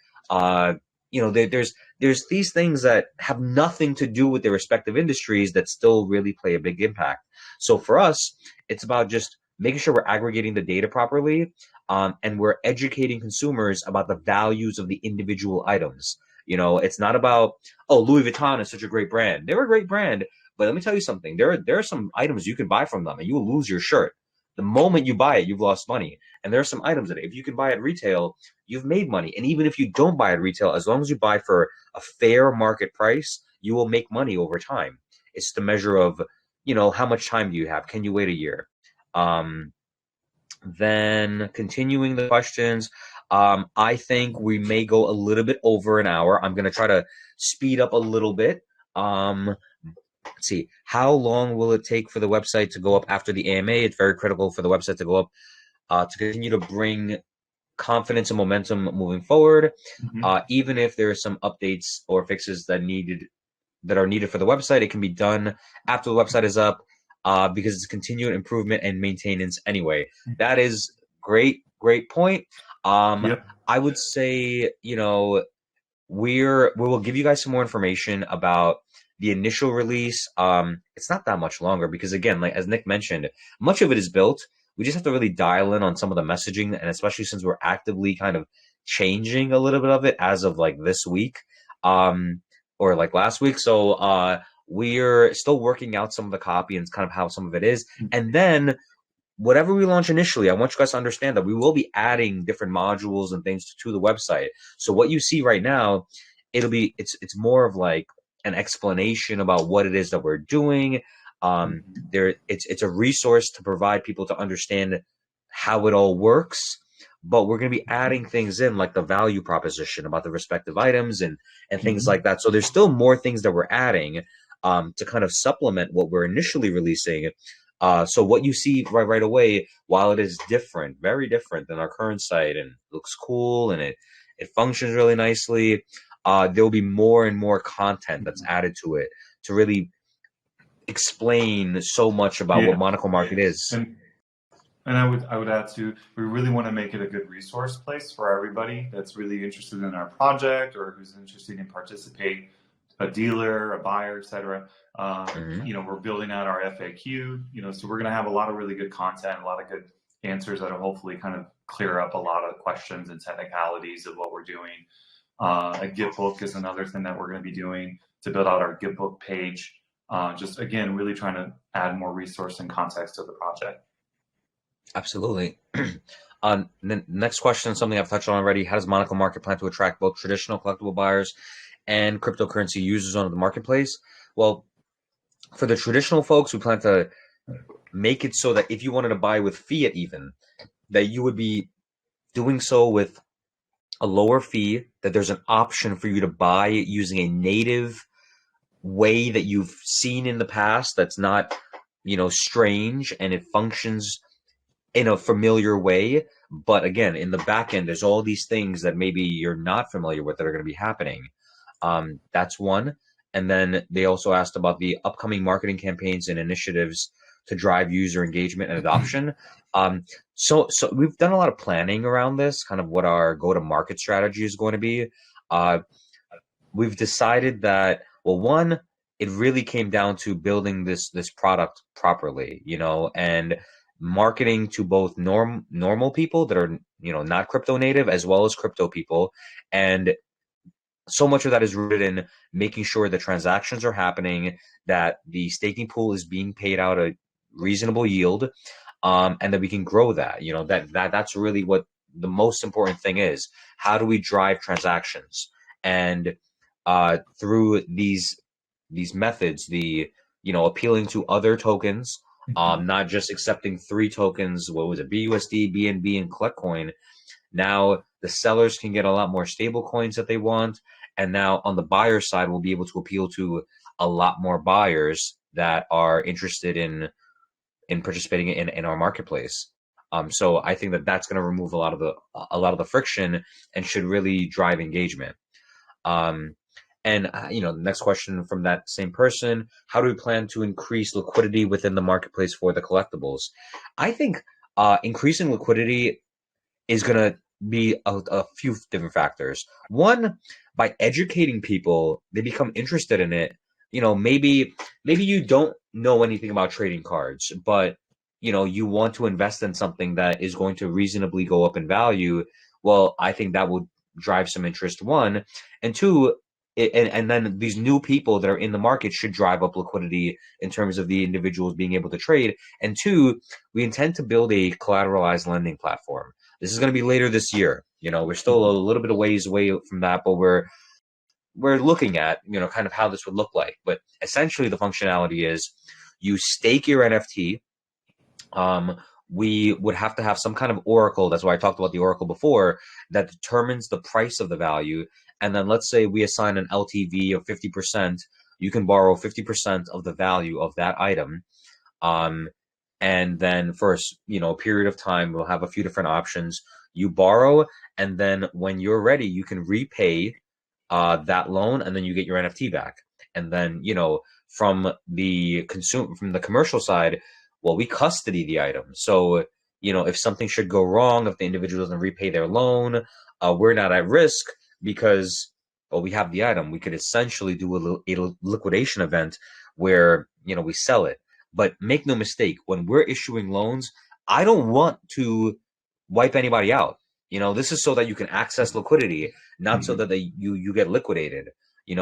there's these things that have nothing to do with their respective industries that still really play a big impact. So for us, it's about just making sure we're aggregating the data properly, and we're educating consumers about the values of the individual items. It's not about, oh, Louis Vuitton is such a great brand. They're a great brand, but let me tell you something. There are some items you can buy from them, and you will lose your shirt. The moment you buy it, you've lost money. And there are some items that if you can buy at retail, you've made money. And even if you don't buy at retail, as long as you buy for a fair market price, you will make money over time. It's the measure of, how much time do you have? Can you wait a year? Then continuing the questions, I think we may go a little bit over an hour. I'm going to try to speed up a little bit. Let's see, how long will it take for the website to go up after the AMA? It's very critical for the website to go up, to continue to bring confidence and momentum moving forward. Even if there are some updates or fixes that are needed for the website, it can be done after the website is up, because it's continued improvement and maintenance anyway. That is great point. Yep. I would say, we will give you guys some more information about the initial release. It's not that much longer, because again, like as Nick mentioned, much of it is built. we just have to really dial in on some of the messaging, and especially since we're actively kind of changing a little bit of it as of like this week, or like last week. So we're still working out some of the copy and kind of how some of it is. And then whatever we launch initially, I want you guys to understand that we will be adding different modules and things to the website. So what you see right now, it's more of like an explanation about what it is that we're doing. It's a resource to provide people to understand how it all works. But we're going to be adding things in like the value proposition about the respective items and things like that. So there's still more things that we're adding to kind of supplement what we're initially releasing. So what you see right away, while it is different, very different than our current site and looks cool and it functions really nicely, there will be more and more content that's added to it to really explain so much about what Monaco Market is. And I would add too, we really want to make it a good resource place for everybody that's really interested in our project or who's interested in participate, a dealer, a buyer, etc. We're building out our FAQ, so we're going to have a lot of really good content, a lot of good answers that will hopefully kind of clear up a lot of questions and technicalities of what we're doing. A gift book is another thing that we're going to be doing to build out our gift book page. Just again, really trying to add more resource and context to the project. Absolutely. Next question, something I've touched on already. How does Monaco Market plan to attract both traditional collectible buyers and cryptocurrency users onto the marketplace? Well, for the traditional folks, we plan to make it so that if you wanted to buy with fiat even, that you would be doing so with a lower fee, that there's an option for you to buy using a native way that you've seen in the past that's not, strange, and it functions in a familiar way. But again, in the back end, there's all these things that maybe you're not familiar with that are going to be happening. That's one. And then they also asked about the upcoming marketing campaigns and initiatives to drive user engagement and adoption. So we've done a lot of planning around this, kind of what our go-to-market strategy is going to be. We've decided that, well, one, it really came down to building this product properly, and marketing to both normal people that are, not crypto native, as well as crypto people. And so much of that is rooted in making sure the transactions are happening, that the staking pool is being paid out a reasonable yield, and that we can grow that. That's really what the most important thing is. How do we drive transactions? And through these methods, appealing to other tokens, not just accepting 3 tokens. What was it? BUSD, BNB, and CollectCoin. Now the sellers can get a lot more stable coins that they want. And now on the buyer side, we'll be able to appeal to a lot more buyers that are interested in participating in our marketplace. So I think that that's going to remove a lot of the friction and should really drive engagement. The next question from that same person: how do we plan to increase liquidity within the marketplace for the collectibles? I think increasing liquidity is going to be a few different factors. One, by educating people, they become interested in it. Maybe you don't know anything about trading cards, but you want to invest in something that is going to reasonably go up in value. Well, I think that would drive some interest, one. And two, and then these new people that are in the market should drive up liquidity in terms of the individuals being able to trade. And two, we intend to build a collateralized lending platform. This is going to be later this year. We're still a little bit of ways away from that, but we're looking at, kind of how this would look like. But essentially the functionality is you stake your NFT. We would have to have some kind of oracle. That's why I talked about the oracle before, that determines the price of the value. And then let's say we assign an LTV of 50%. You can borrow 50% of the value of that item. And then for a period of time, we'll have a few different options. You borrow, and then when you're ready, you can repay that loan, and then you get your NFT back. And then, from the commercial side, well, we custody the item. So, if something should go wrong, if the individual doesn't repay their loan, we're not at risk because, well, we have the item. We could essentially do a liquidation event where, we sell it. But make no mistake, when we're issuing loans, I don't want to wipe anybody out. This is so that you can access liquidity, not so Mhm. that you get liquidated.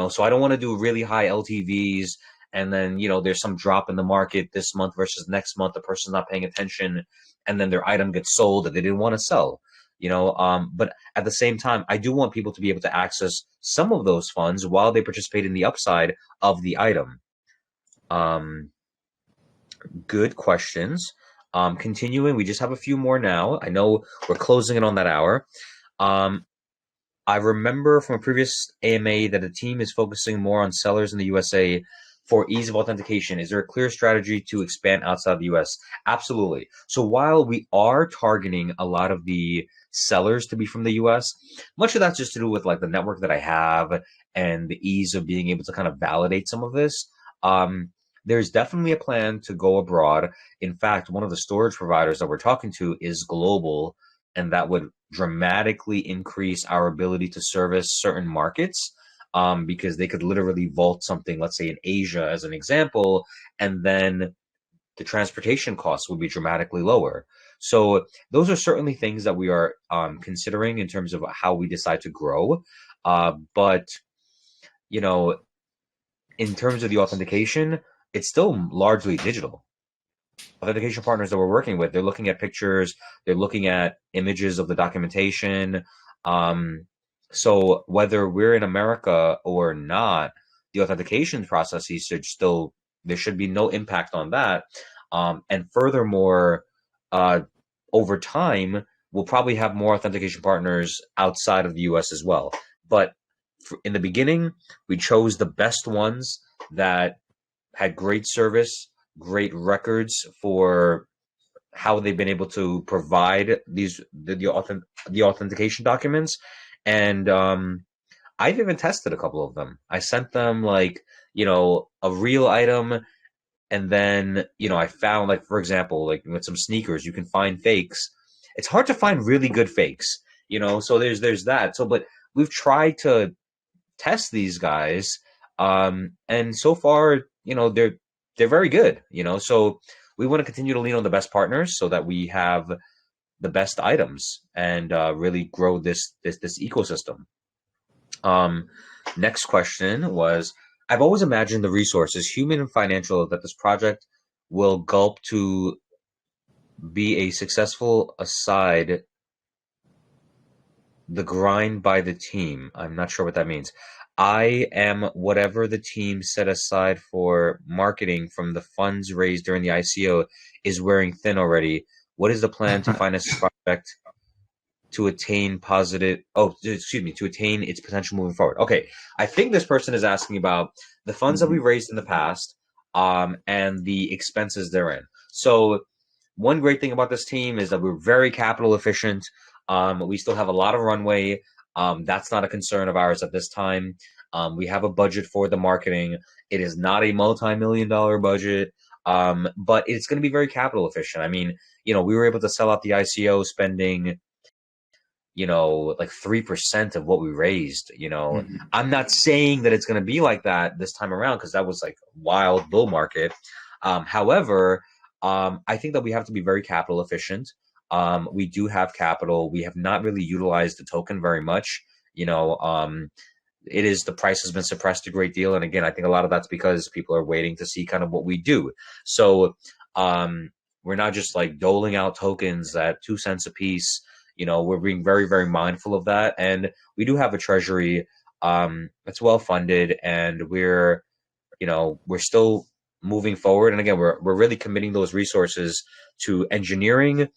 So I don't want to do really high LTVs, and then there's some drop in the market this month versus next month. The person's not paying attention, and then their item gets sold that they didn't want to sell. But at the same time, I do want people to be able to access some of those funds while they participate in the upside of the item. Um, Good questions. Continuing, we just have a few more now. I know we're closing in on that hour. Um, I remember from a previous AMA that the team is focusing more on sellers in the USA for ease of authentication. Is there a clear strategy to expand outside the US? Absolutely. So while we are targeting a lot of the sellers to be from the US, much of that's just to do with like the network that I have and the ease of being able to kind of validate some of this. Um, there's definitely a plan to go abroad. In fact, one of the storage providers that we're talking to is global, and that would dramatically increase our ability to service certain markets, because they could literally vault something, let's say in Asia as an example, and then the transportation costs would be dramatically lower. So those are certainly things that we are considering in terms of how we decide to grow. But, you know, in terms of the authentication, it's still largely digital. Authentication partners that we're working with, they're looking at pictures, they're looking at images of the documentation. So whether we're in America or not, the authentication processes should still, there should be no impact on that. And furthermore, uh, over time, we'll probably have more authentication partners outside of the US as well. But in the beginning, we chose the best ones that had great service, great records for how they've been able to provide the authentication documents, and I've even tested a couple of them. I sent them like a real item, and then I found, like, for example, like with some sneakers, you can find fakes. It's hard to find really good fakes, so there's that. So but we've tried to test these guys, and so far they're very good, so we want to continue to lean on the best partners so that we have the best items and really grow this ecosystem. um, Next question was, I've always imagined the resources, human and financial, that this project will gulp to be a successful aside the grind by the team. I'm not sure what that means. I am whatever the team set aside for marketing from the funds raised during the ICO is wearing thin already. What is the plan to finance this project to attain to attain its potential moving forward? Okay, I think this person is asking about the funds that we Mhm. raised in the past, and the expenses therein. So one great thing about this team is that we're very capital efficient. We still have a lot of runway. That's not a concern of ours at this time. We have a budget for the marketing. It is not a multi-million-dollar budget, but it's going to be very capital efficient. I mean, we were able to sell out the ICO spending, like 3% of what we raised. Mhm. I'm not saying that it's going to be like that this time around because that was like a wild bull market. However, I think that we have to be very capital efficient. We do have capital. We have not really utilized the token very much. The price has been suppressed a great deal, and again, I think a lot of that's because people are waiting to see kind of what we do. So we're not just like doling out tokens at 2 cents a piece. We're being very, very mindful of that, and we do have a treasury that's well funded, and we're still moving forward. And again, we're really committing those resources to engineering,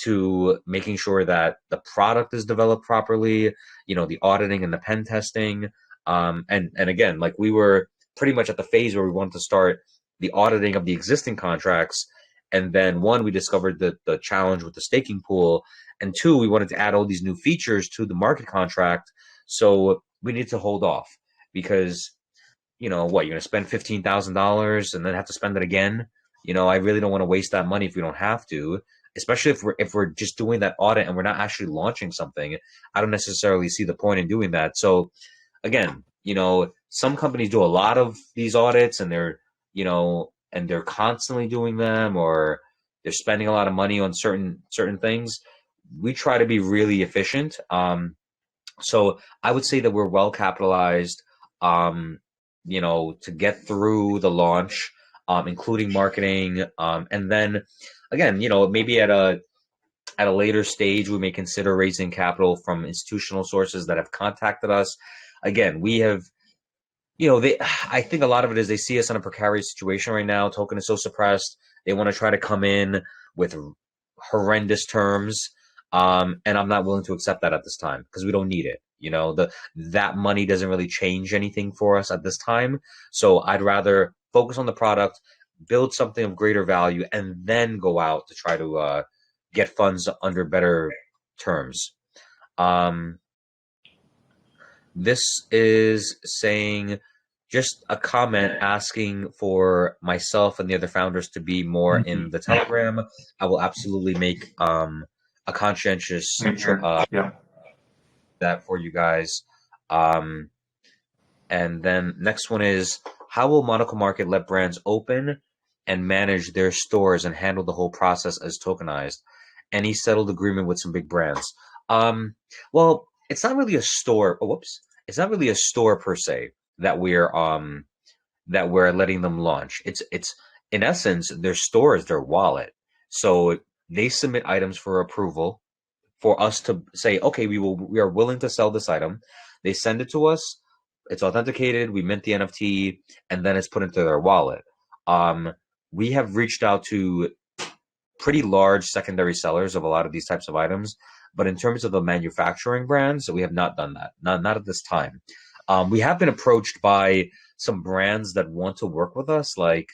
to making sure that the product is developed properly, the auditing and the pen testing. And again, like, we were pretty much at the phase where we wanted to start the auditing of the existing contracts. And then one, we discovered the challenge with the staking pool. And two, we wanted to add all these new features to the market contract. So we need to hold off because what, you're going to spend $15,000 and then have to spend it again. I really don't want to waste that money if we don't have to, especially if we're just doing that audit and we're not actually launching something. I don't necessarily see the point in doing that. So again, some companies do a lot of these audits, and they're constantly doing them, or they're spending a lot of money on certain things. We try to be really efficient. So I would say that we're well capitalized, to get through the launch, including marketing, and then again, maybe at a later stage, we may consider raising capital from institutional sources that have contacted us. Again, we have, I think a lot of it is they see us in a precarious situation right now. Token is so suppressed. They want to try to come in with horrendous terms. And I'm not willing to accept that at this time because we don't need it. That money doesn't really change anything for us at this time. So I'd rather focus on the product, build something of greater value, and then go out to try to get funds under better terms. This is saying just a comment asking for myself and the other founders to be more in the Telegram. I will absolutely make a conscientious that for you guys. And then next one is, how will Monaco Market let brands open and manage their stores and handle the whole process as tokenized? Any settled agreement with some big brands? Well, it's not really a store. Oh, whoops. It's not really a store per se that we're letting them launch. It's in essence their store is their wallet. So they submit items for approval for us to say, okay, we are willing to sell this item. They send it to us. It's authenticated. We mint the NFT, and then it's put into their wallet. We have reached out to pretty large secondary sellers of a lot of these types of items, but in terms of the manufacturing brands, we have not done that. Not at this time. We have been approached by some brands that want to work with us, like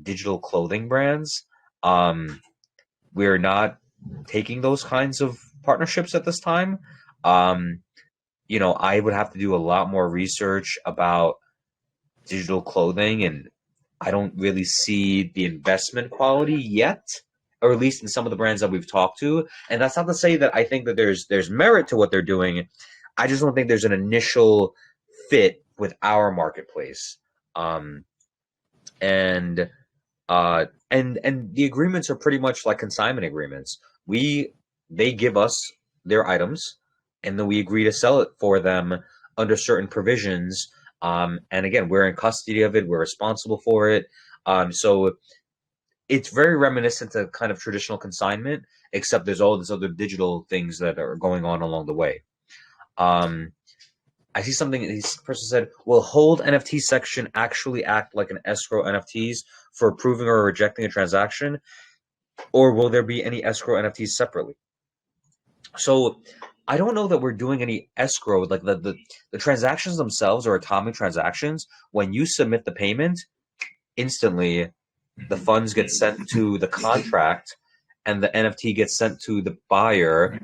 digital clothing brands. We're not taking those kinds of partnerships at this time. I would have to do a lot more research about digital clothing, and I don't really see the investment quality yet, or at least in some of the brands that we've talked to. And that's not to say that I think that there's merit to what they're doing. I just don't think there's an initial fit with our marketplace. And the agreements are pretty much like consignment agreements. They give us their items, and then we agree to sell it for them under certain provisions. And again, we're in custody of it. We're responsible for it. So it's very reminiscent of kind of traditional consignment, except there's all these other digital things that are going on along the way. I see something, this person said, will hold NFT section actually act like an escrow NFTs for approving or rejecting a transaction? Or will there be any escrow NFTs separately? So I don't know that we're doing any escrow. Like the transactions themselves are atomic transactions. When you submit the payment, instantly the funds get sent to the contract and the NFT gets sent to the buyer,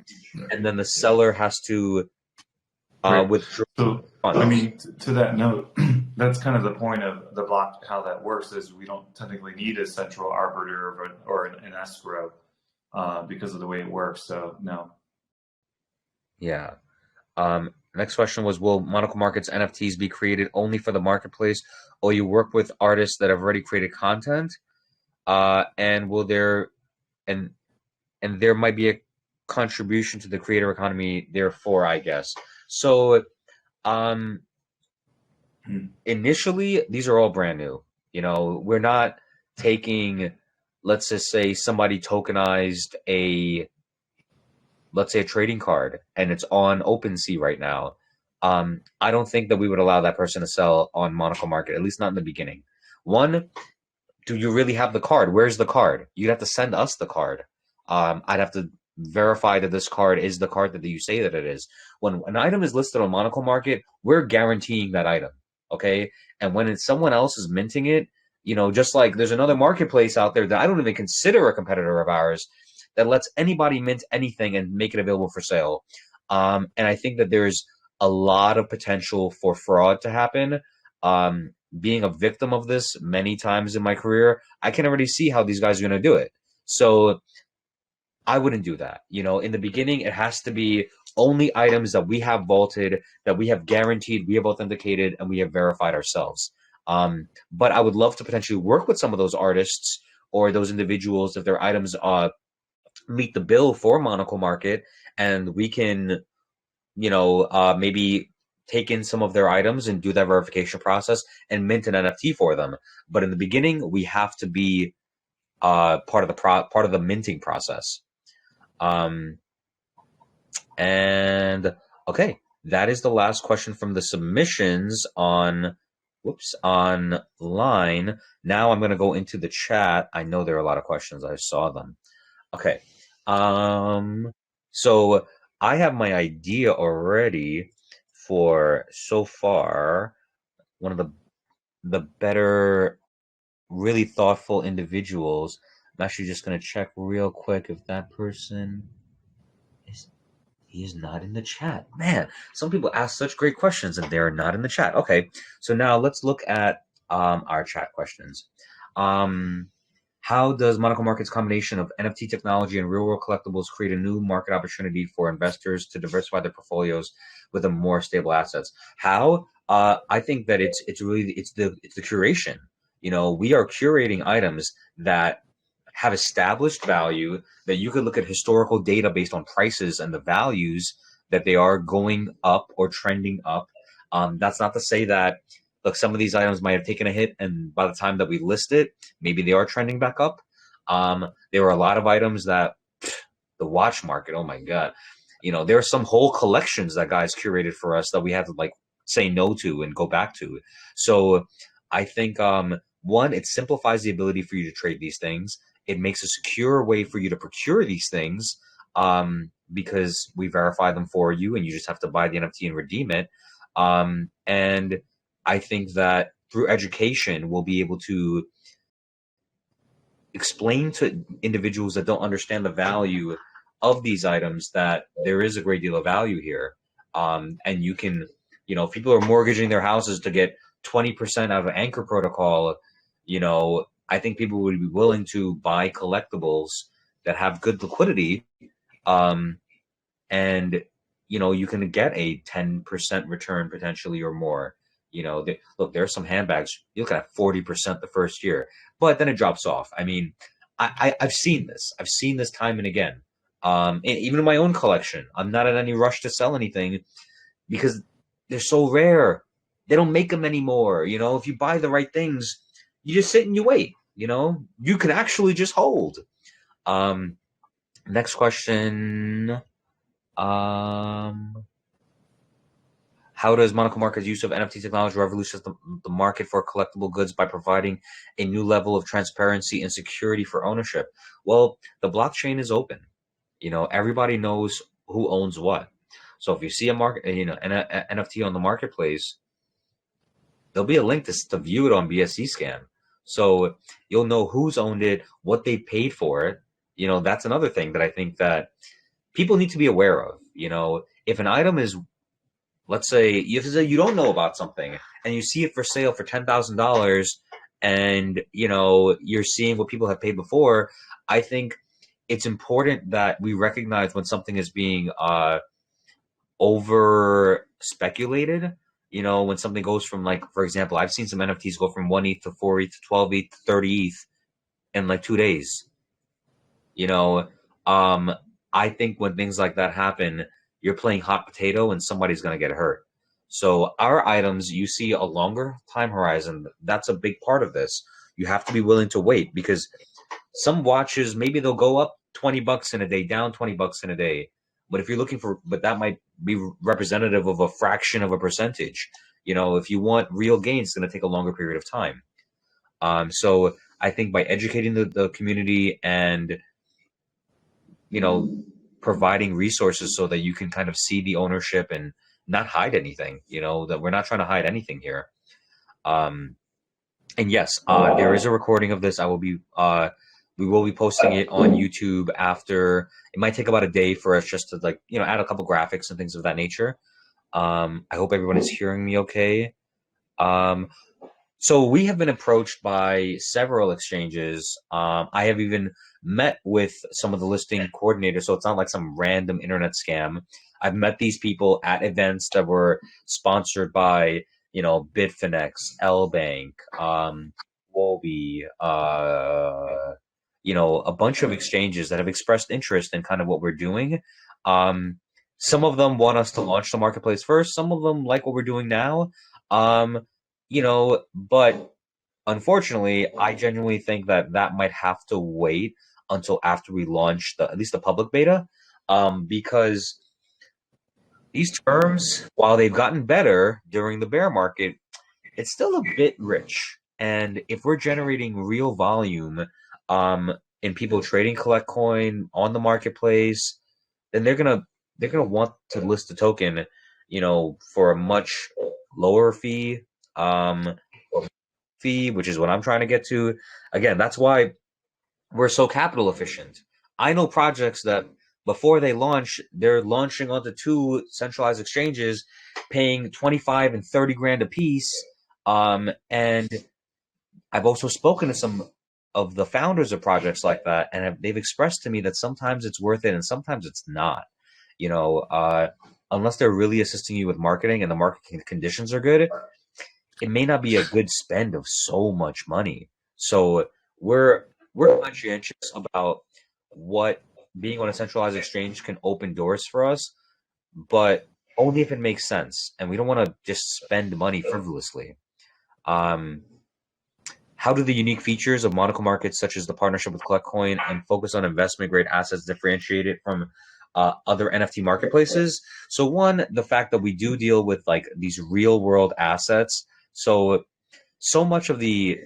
and then the seller has to withdraw. So, I mean, to that note, that's kind of the point of the block. How that works is we don't technically need a central arbiter or an escrow because of the way it works. So, no. Yeah. Next question was, will Monaco Market's NFTs be created only for the marketplace, or you work with artists that have already created content? And will there and there might be a contribution to the creator economy, therefore, I guess. So initially, these are all brand new. We're not taking, let's just say somebody tokenized let's say a trading card, and it's on OpenSea right now. I don't think that we would allow that person to sell on Monaco Market, at least not in the beginning. One, do you really have the card? Where's the card? You'd have to send us the card. I'd have to verify that this card is the card that you say that it is. When an item is listed on Monaco Market, we're guaranteeing that item, okay? And when it's someone else is minting it, just like there's another marketplace out there that I don't even consider a competitor of ours that lets anybody mint anything and make it available for sale. And I think that there's a lot of potential for fraud to happen. Being a victim of this many times in my career, I can already see how these guys are going to do it. So I wouldn't do that. In the beginning, it has to be only items that we have vaulted, that we have guaranteed, we have authenticated, and we have verified ourselves. But I would love to potentially work with some of those artists or those individuals, if their items meet the bill for Monaco Market, and we can, maybe take in some of their items and do that verification process and mint an NFT for them. But in the beginning, we have to be part of the minting process. Um, and okay, that is the last question from the submissions online. Now I'm going to go into the chat. I know there are a lot of questions. I saw them. Okay. So I have my idea already for so far one of the better, really thoughtful individuals. I'm actually just gonna check real quick if that person is he is not in the chat. Man, some people ask such great questions and they're not in the chat. Okay, so now let's look at our chat questions. Um, how does Monaco Market's combination of NFT technology and real-world collectibles create a new market opportunity for investors to diversify their portfolios with a more stable assets? How? I think that it's the curation. We are curating items that have established value, that you could look at historical data based on prices and the values that they are going up or trending up. That's not to say that, look, some of these items might have taken a hit, and by the time that we list it, maybe they are trending back up. There were a lot of items that the watch market, oh my God, there are some whole collections that guys curated for us that we had to like say no to and go back to. So I think one, it simplifies the ability for you to trade these things. It makes a secure way for you to procure these things, because we verify them for you and you just have to buy the NFT and redeem it. And I think that through education, we'll be able to explain to individuals that don't understand the value of these items that there is a great deal of value here. And you can, people are mortgaging their houses to get 20% out of Anchor Protocol. I think people would be willing to buy collectibles that have good liquidity. And, you can get a 10% return potentially or more. Look, there are some handbags you look at 40% the first year, but then it drops off. I mean, I've seen this. I've seen this time and again. Even in my own collection, I'm not in any rush to sell anything because they're so rare. They don't make them anymore. If you buy the right things, you just sit and you wait. You can actually just hold. Next question. How does Monaco Market's use of NFT technology revolutionize the market for collectible goods by providing a new level of transparency and security for ownership? Well, the blockchain is open. Everybody knows who owns what. So if you see an NFT on the marketplace, there'll be a link to view it on BSC Scan. So you'll know who's owned it, what they paid for it. That's another thing that I think that people need to be aware of. If an item is, let's say you don't know about something and you see it for sale for $10,000, and you're seeing what people have paid before, I think it's important that we recognize when something is being over speculated. When something goes from, like, for example, I've seen some NFTs go from 1 ETH to 4 ETH to 12 ETH to 30 ETH in like 2 days. You know, I think when things like that happen, you're playing hot potato and somebody's going to get hurt. So our items, you see a longer time horizon. That's a big part of this. You have to be willing to wait, because some watches, maybe they'll go up $20 in a day, down $20 in a day. But if you're looking for, but that might be representative of a fraction of a percentage. If you want real gains, it's going to take a longer period of time. So I think by educating the community and, providing resources so that you can kind of see the ownership and not hide anything, that we're not trying to hide anything here. And yes, there is a recording of this. We will be posting it on YouTube after. It might take about a day for us just to add a couple graphics and things of that nature. I hope everyone is hearing me okay. So we have been approached by several exchanges. I have even met with some of the listing coordinators, so it's not like some random internet scam. I've met these people at events that were sponsored by, Bitfinex, L Bank, Wobie, a bunch of exchanges that have expressed interest in kind of what we're doing. Um, some of them want us to launch the marketplace first. Some of them like what we're doing now. But unfortunately, I genuinely think that that might have to wait until after we launch at least the public beta, because these terms, while they've gotten better during the bear market, it's still a bit rich. And if we're generating real volume, in people trading CollectCoin on the marketplace, then they're gonna want to list the token, for a much lower um, fee, which is what I'm trying to get to. Again, that's why we're so capital efficient. I know projects that before they launch, they're launching onto two centralized exchanges, paying 25 and 30 grand a piece. And I've also spoken to some of the founders of projects like that, and they've expressed to me that sometimes it's worth it and sometimes it's not. You know, uh, Unless they're really assisting you with marketing and the market conditions are good, it may not be a good spend of so much money. So we're conscientious about what being on a centralized exchange can open doors for us, but only if it makes sense. And we don't want to just spend money frivolously. Um, how do the unique features of Monaco markets, such as the partnership with CollectCoin and focus on investment grade assets, differentiate it from other NFT marketplaces? So, one, the fact that we do deal with like these real world assets. So much of the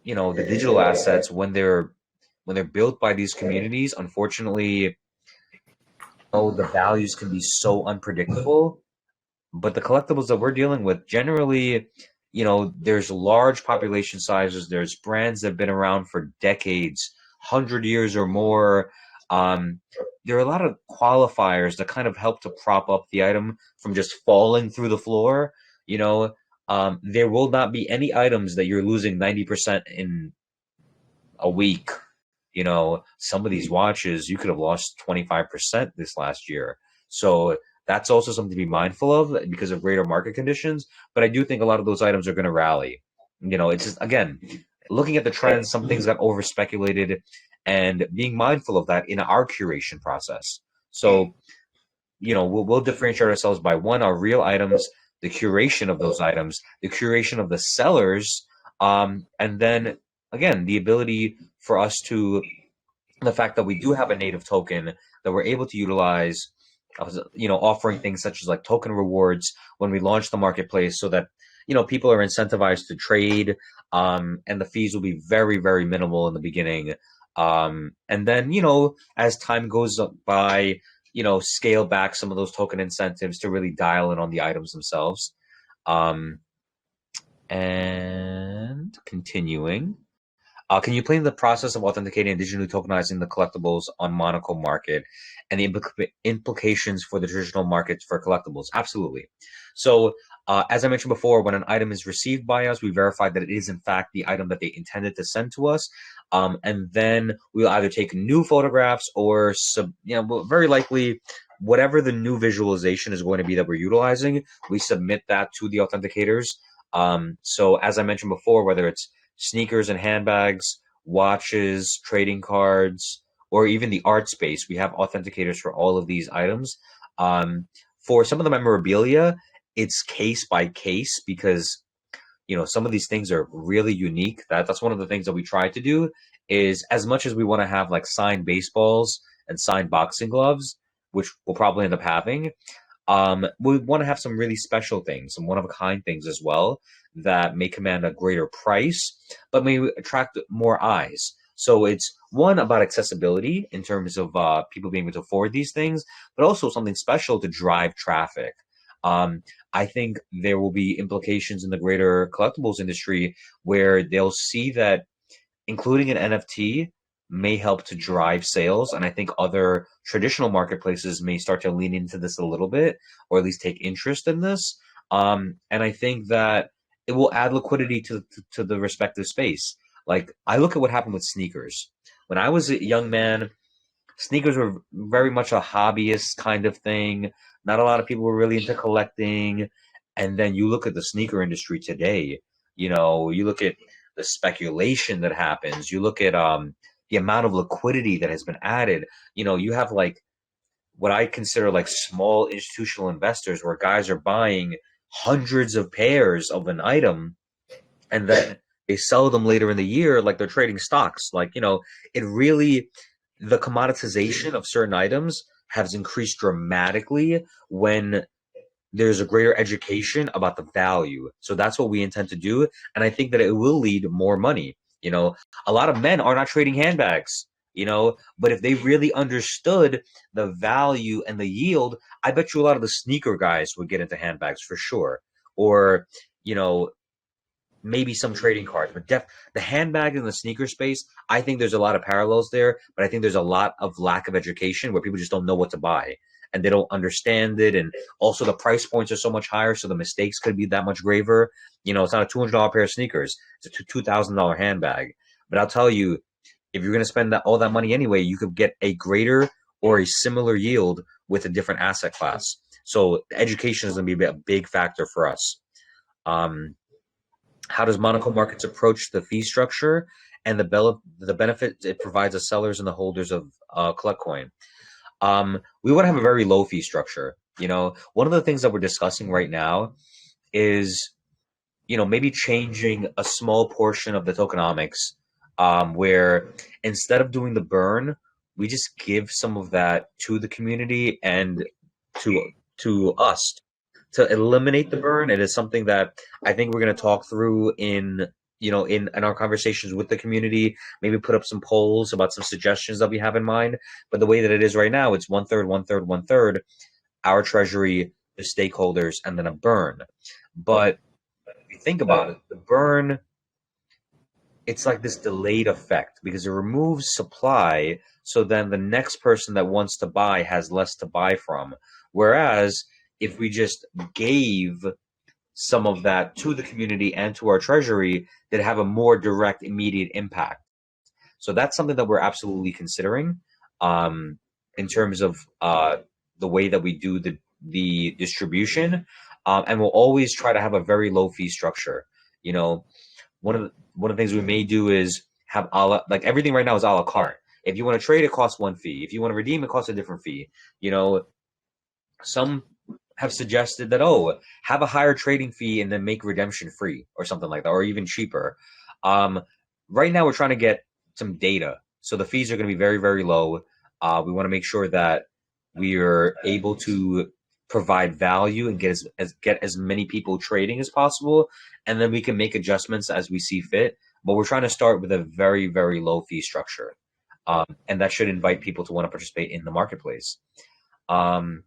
digital assets, when they're built by these communities, unfortunately, the values can be so unpredictable. But the collectibles that we're dealing with generally, there's large population sizes, there's brands that have been around for decades, 100 years or more. um, there are a lot of qualifiers that kind of help to prop up the item from just falling through the floor. There will not be any items that you're losing 90% in a week. Some of these watches you could have lost 25% this last year. So that's also something to be mindful of because of greater market conditions. But I do think a lot of those items are going to rally. It's just, again, looking at the trends, some things got over speculated and being mindful of that in our curation process. So, we'll differentiate ourselves by one, our real items, the curation of those items, the curation of the sellers, and then again, the ability for us to the fact that we do have a native token that we're able to utilize, offering things such as like token rewards when we launch the marketplace so that, people are incentivized to trade, and the fees will be very, very minimal in the beginning. And then, as time goes by, scale back some of those token incentives to really dial in on the items themselves. Um, and continuing. Can you explain the process of authenticating and digitally tokenizing the collectibles on Monaco Market and the implications for the traditional markets for collectibles? Absolutely. So, as I mentioned before, when an item is received by us, we verify that it is in fact the item that they intended to send to us, and then we'll either take new photographs or very likely whatever the new visualization is going to be that we're utilizing, we submit that to the authenticators. So, as I mentioned before, whether it's sneakers and handbags, watches, trading cards, or even the art space. We have authenticators for all of these items. For some of the memorabilia, it's case by case because some of these things are really unique. That's one of the things that we try to do is as much as we want to have like signed baseballs and signed boxing gloves, which we'll probably end up having. We want to have some really special things, some one of a kind things as well that may command a greater price, but may attract more eyes. So it's one about accessibility in terms of people being able to afford these things, but also something special to drive traffic. Um, I think there will be implications in the greater collectibles industry where they'll see that including an NFT may help to drive sales. And I think other traditional marketplaces may start to lean into this a little bit, or at least take interest in this. And I think that it will add liquidity to the respective space. Like I look at what happened with sneakers. When I was a young man, sneakers were very much a hobbyist kind of thing. Not a lot of people were really into collecting. And then you look at the sneaker industry today, you look at the speculation that happens. You look at the amount of liquidity that has been added. You have like what I consider like small institutional investors where guys are buying hundreds of pairs of an item and then they sell them later in the year like they're trading stocks. Like, it really, the commoditization of certain items has increased dramatically when there's a greater education about the value. So that's what we intend to do. And I think that it will lead more money. A lot of men are not trading handbags, but if they really understood the value and the yield, I bet you a lot of the sneaker guys would get into handbags for sure. Or, you know, maybe some trading cards, but the handbag and the sneaker space, I think there's a lot of parallels there, but I think there's a lot of lack of education where people just don't know what to buy and they don't understand it. And also the price points are so much higher, so the mistakes could be that much graver. It's not a $200 pair of sneakers, it's a $2,000 handbag. But I'll tell you, if you're going to spend all that money anyway, you could get a greater or a similar yield with a different asset class. So education is going to be a big factor for us. Um, how does Monaco Markets approach the fee structure and the benefit it provides the sellers and the holders of CollectCoin? We want to have a very low fee structure. One of the things that we're discussing right now is, maybe changing a small portion of the tokenomics, where instead of doing the burn, we just give some of that to the community and to us to eliminate the burn. It is something that I think we're going to talk through in our conversations with the community, maybe put up some polls about some suggestions that we have in mind. But the way that it is right now, it's one third, one third, one third, our treasury, the stakeholders, and then a burn. But if you think about it, the burn, it's like this delayed effect because it removes supply. So then the next person that wants to buy has less to buy from. Whereas if we just gave some of that to the community and to our treasury, that have a more direct, immediate impact. So that's something that we're absolutely considering, in terms of the way that we do the distribution, and we'll always try to have a very low fee structure. You know, one of the things we may do is have like everything right now is a la carte. If you want to trade, it costs one fee. If you want to redeem, it costs a different fee. Some have suggested that, have a higher trading fee and then make redemption free or something like that, or even cheaper. Um, right now, we're trying to get some data, so the fees are going to be very, very low. We want to make sure that we are able to provide value and get as many people trading as possible, and then we can make adjustments as we see fit. But we're trying to start with a very, very low fee structure, and that should invite people to want to participate in the marketplace. Um,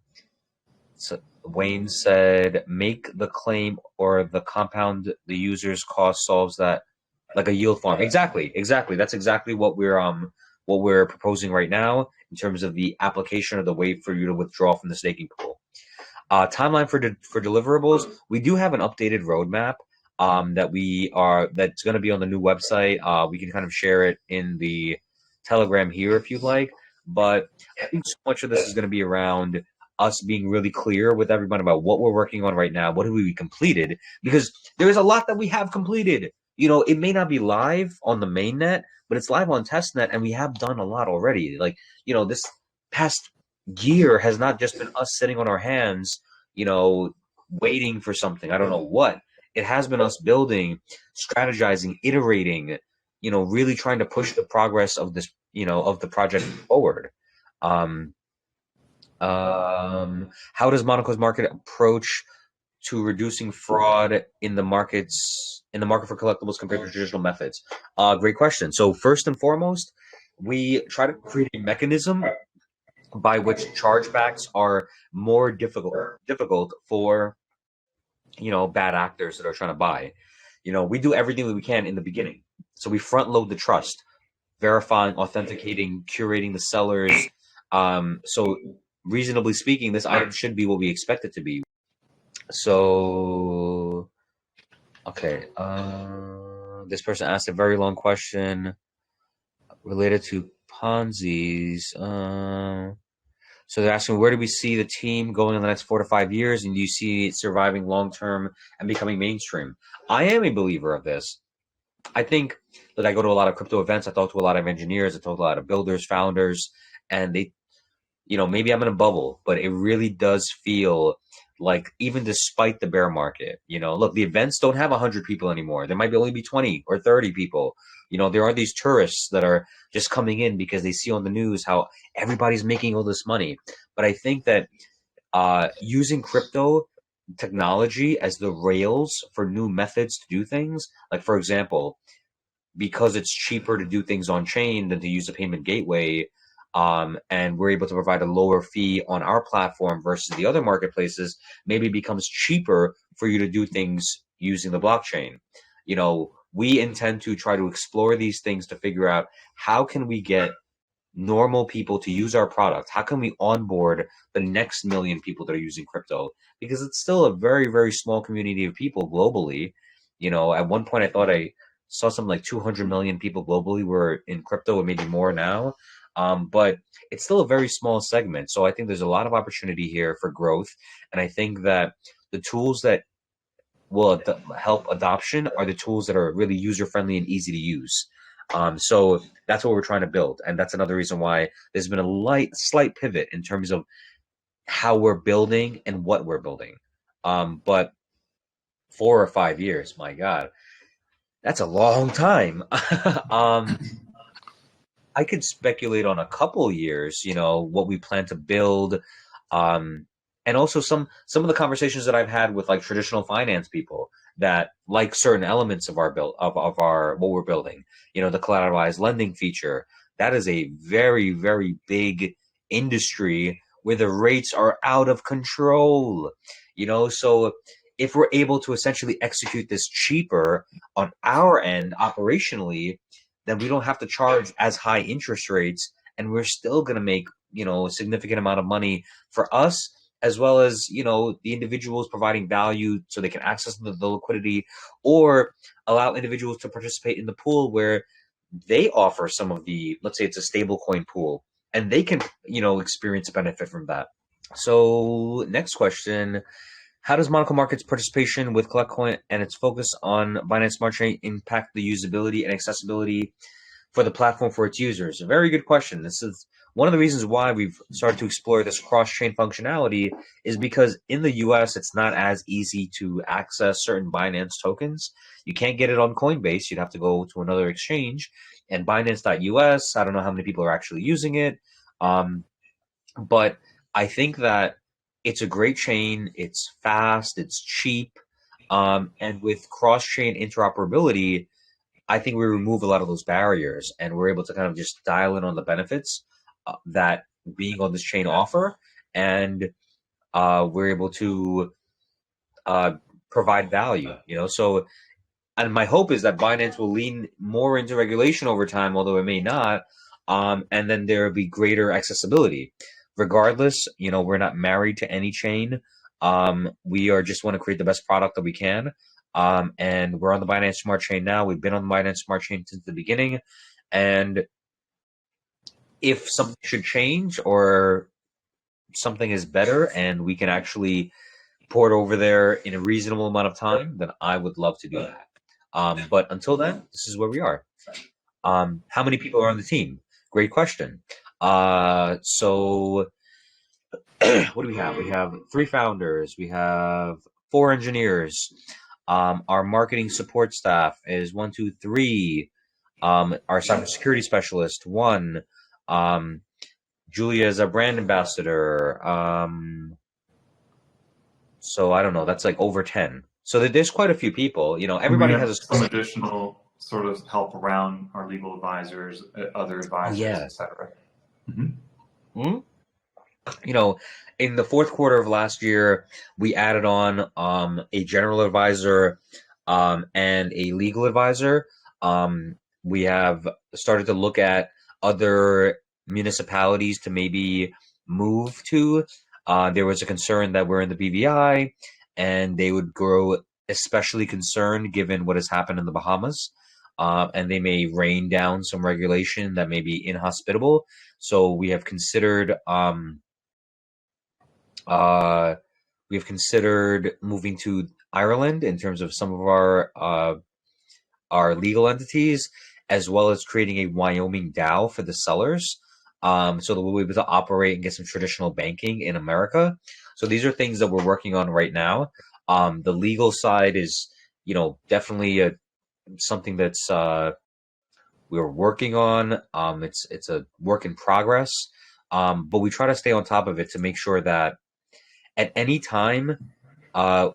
so Wayne said, make the claim or the compound the user's cost solves that like a yield farm. Exactly, exactly. That's exactly what we're proposing right now in terms of the application of the way for you to withdraw from the staking pool. Timeline for deliverables. We do have an updated roadmap that's going to be on the new website. We can kind of share it in the Telegram here if you'd like. But I think so much of this is going to be around us being really clear with everyone about what we're working on right now, what have we completed, because there is a lot that we have completed. It may not be live on the mainnet, but it's live on testnet, and we have done a lot already. Like, this past year has not just been us sitting on our hands, waiting for something. I don't know what. It has been us building, strategizing, iterating, really trying to push the progress of this, of the project forward. Um, how does Monaco's market approach to reducing fraud in the market for collectibles compared to traditional methods? Great question. So first and foremost, we try to create a mechanism by which chargebacks are more difficult for bad actors that are trying to buy. We do everything that we can in the beginning. So we front load the trust, verifying, authenticating, curating the sellers. So reasonably speaking, this item should be what we expect it to be. So, okay. This person asked a very long question related to Ponzi's. So they're asking, where do we see the team going in the next 4 to 5 years, and do you see it surviving long term and becoming mainstream? I am a believer of this. I think that I go to a lot of crypto events. I talk to a lot of engineers. I talk to a lot of builders, founders, and they, maybe I'm in a bubble, but it really does feel like even despite the bear market, look, the events don't have 100 people anymore. There might be only be 20 or 30 people. There are these tourists that are just coming in because they see on the news how everybody's making all this money. But I think that using crypto technology as the rails for new methods to do things, like for example, because it's cheaper to do things on chain than to use a payment gateway, and we're able to provide a lower fee on our platform versus the other marketplaces, maybe it becomes cheaper for you to do things using the blockchain. We intend to try to explore these things to figure out how can we get normal people to use our product? How can we onboard the next million people that are using crypto? Because it's still a very, very small community of people globally. At one point I thought I saw something like 200 million people globally were in crypto, and maybe more now. But it's still a very small segment. So I think there's a lot of opportunity here for growth. And I think that the tools that will help adoption are the tools that are really user friendly and easy to use. So that's what we're trying to build, and that's another reason why there's been a slight pivot in terms of how we're building and what we're building. But 4 or 5 years, my God, that's a long time. um, I could speculate on a couple years, what we plan to build, um, and also some of the conversations that I've had with like traditional finance people that like certain elements of our build of our what we're building. The collateralized lending feature. That is a very, very big industry where the rates are out of control. So if we're able to essentially execute this cheaper on our end operationally, then we don't have to charge as high interest rates, and we're still going to make a significant amount of money for us, as well as the individuals providing value so they can access the liquidity, or allow individuals to participate in the pool where they offer some of the, let's say it's a stable coin pool, and they can experience a benefit from that. So next question: how does Monaco Market's participation with CollectCoin and its focus on Binance Smart Chain impact the usability and accessibility for the platform for its users? A very good question. This is one of the reasons why we've started to explore this cross-chain functionality, is because in the US, it's not as easy to access certain Binance tokens. You can't get it on Coinbase. You'd have to go to another exchange. And Binance.us, I don't know how many people are actually using it. But I think that it's a great chain. It's fast. It's cheap. And with cross-chain interoperability, I think we remove a lot of those barriers, and we're able to kind of just dial in on the benefits that being on this chain offer, and we're able to uh, provide value. So, and my hope is that Binance will lean more into regulation over time, although it may not, and then there will be greater accessibility. Regardless, we're not married to any chain. We are just want to create the best product that we can. And we're on the Binance Smart Chain now. We've been on the Binance Smart Chain since the beginning. And if something should change or something is better and we can actually port over there in a reasonable amount of time, then I would love to do that. But until then, this is where we are. How many people are on the team? Great question. So what do we have? We have 3 founders. We have 4 engineers. Our marketing support staff is 1, 2, 3. Our cybersecurity specialist, 1. Julia is our brand ambassador. So I don't know. That's like over 10. So there's quite a few people. Everybody We have has some additional sort of help around our legal advisors, other advisors, yeah. etc. Hmm? In the fourth quarter of last year, we added on a general advisor and a legal advisor. We have started to look at other municipalities to maybe move to. There was a concern that we're in the BVI and they would grow especially concerned given what has happened in the Bahamas. And they may rain down some regulation that may be inhospitable. So we have considered we've considered moving to Ireland in terms of some of our our legal entities, as well as creating a Wyoming DAO for the sellers, so that we'll be able to operate and get some traditional banking in America. So these are things that we're working on right now. The legal side is, definitely something that's we're working on. It's a work in progress, but we try to stay on top of it to make sure that at any time,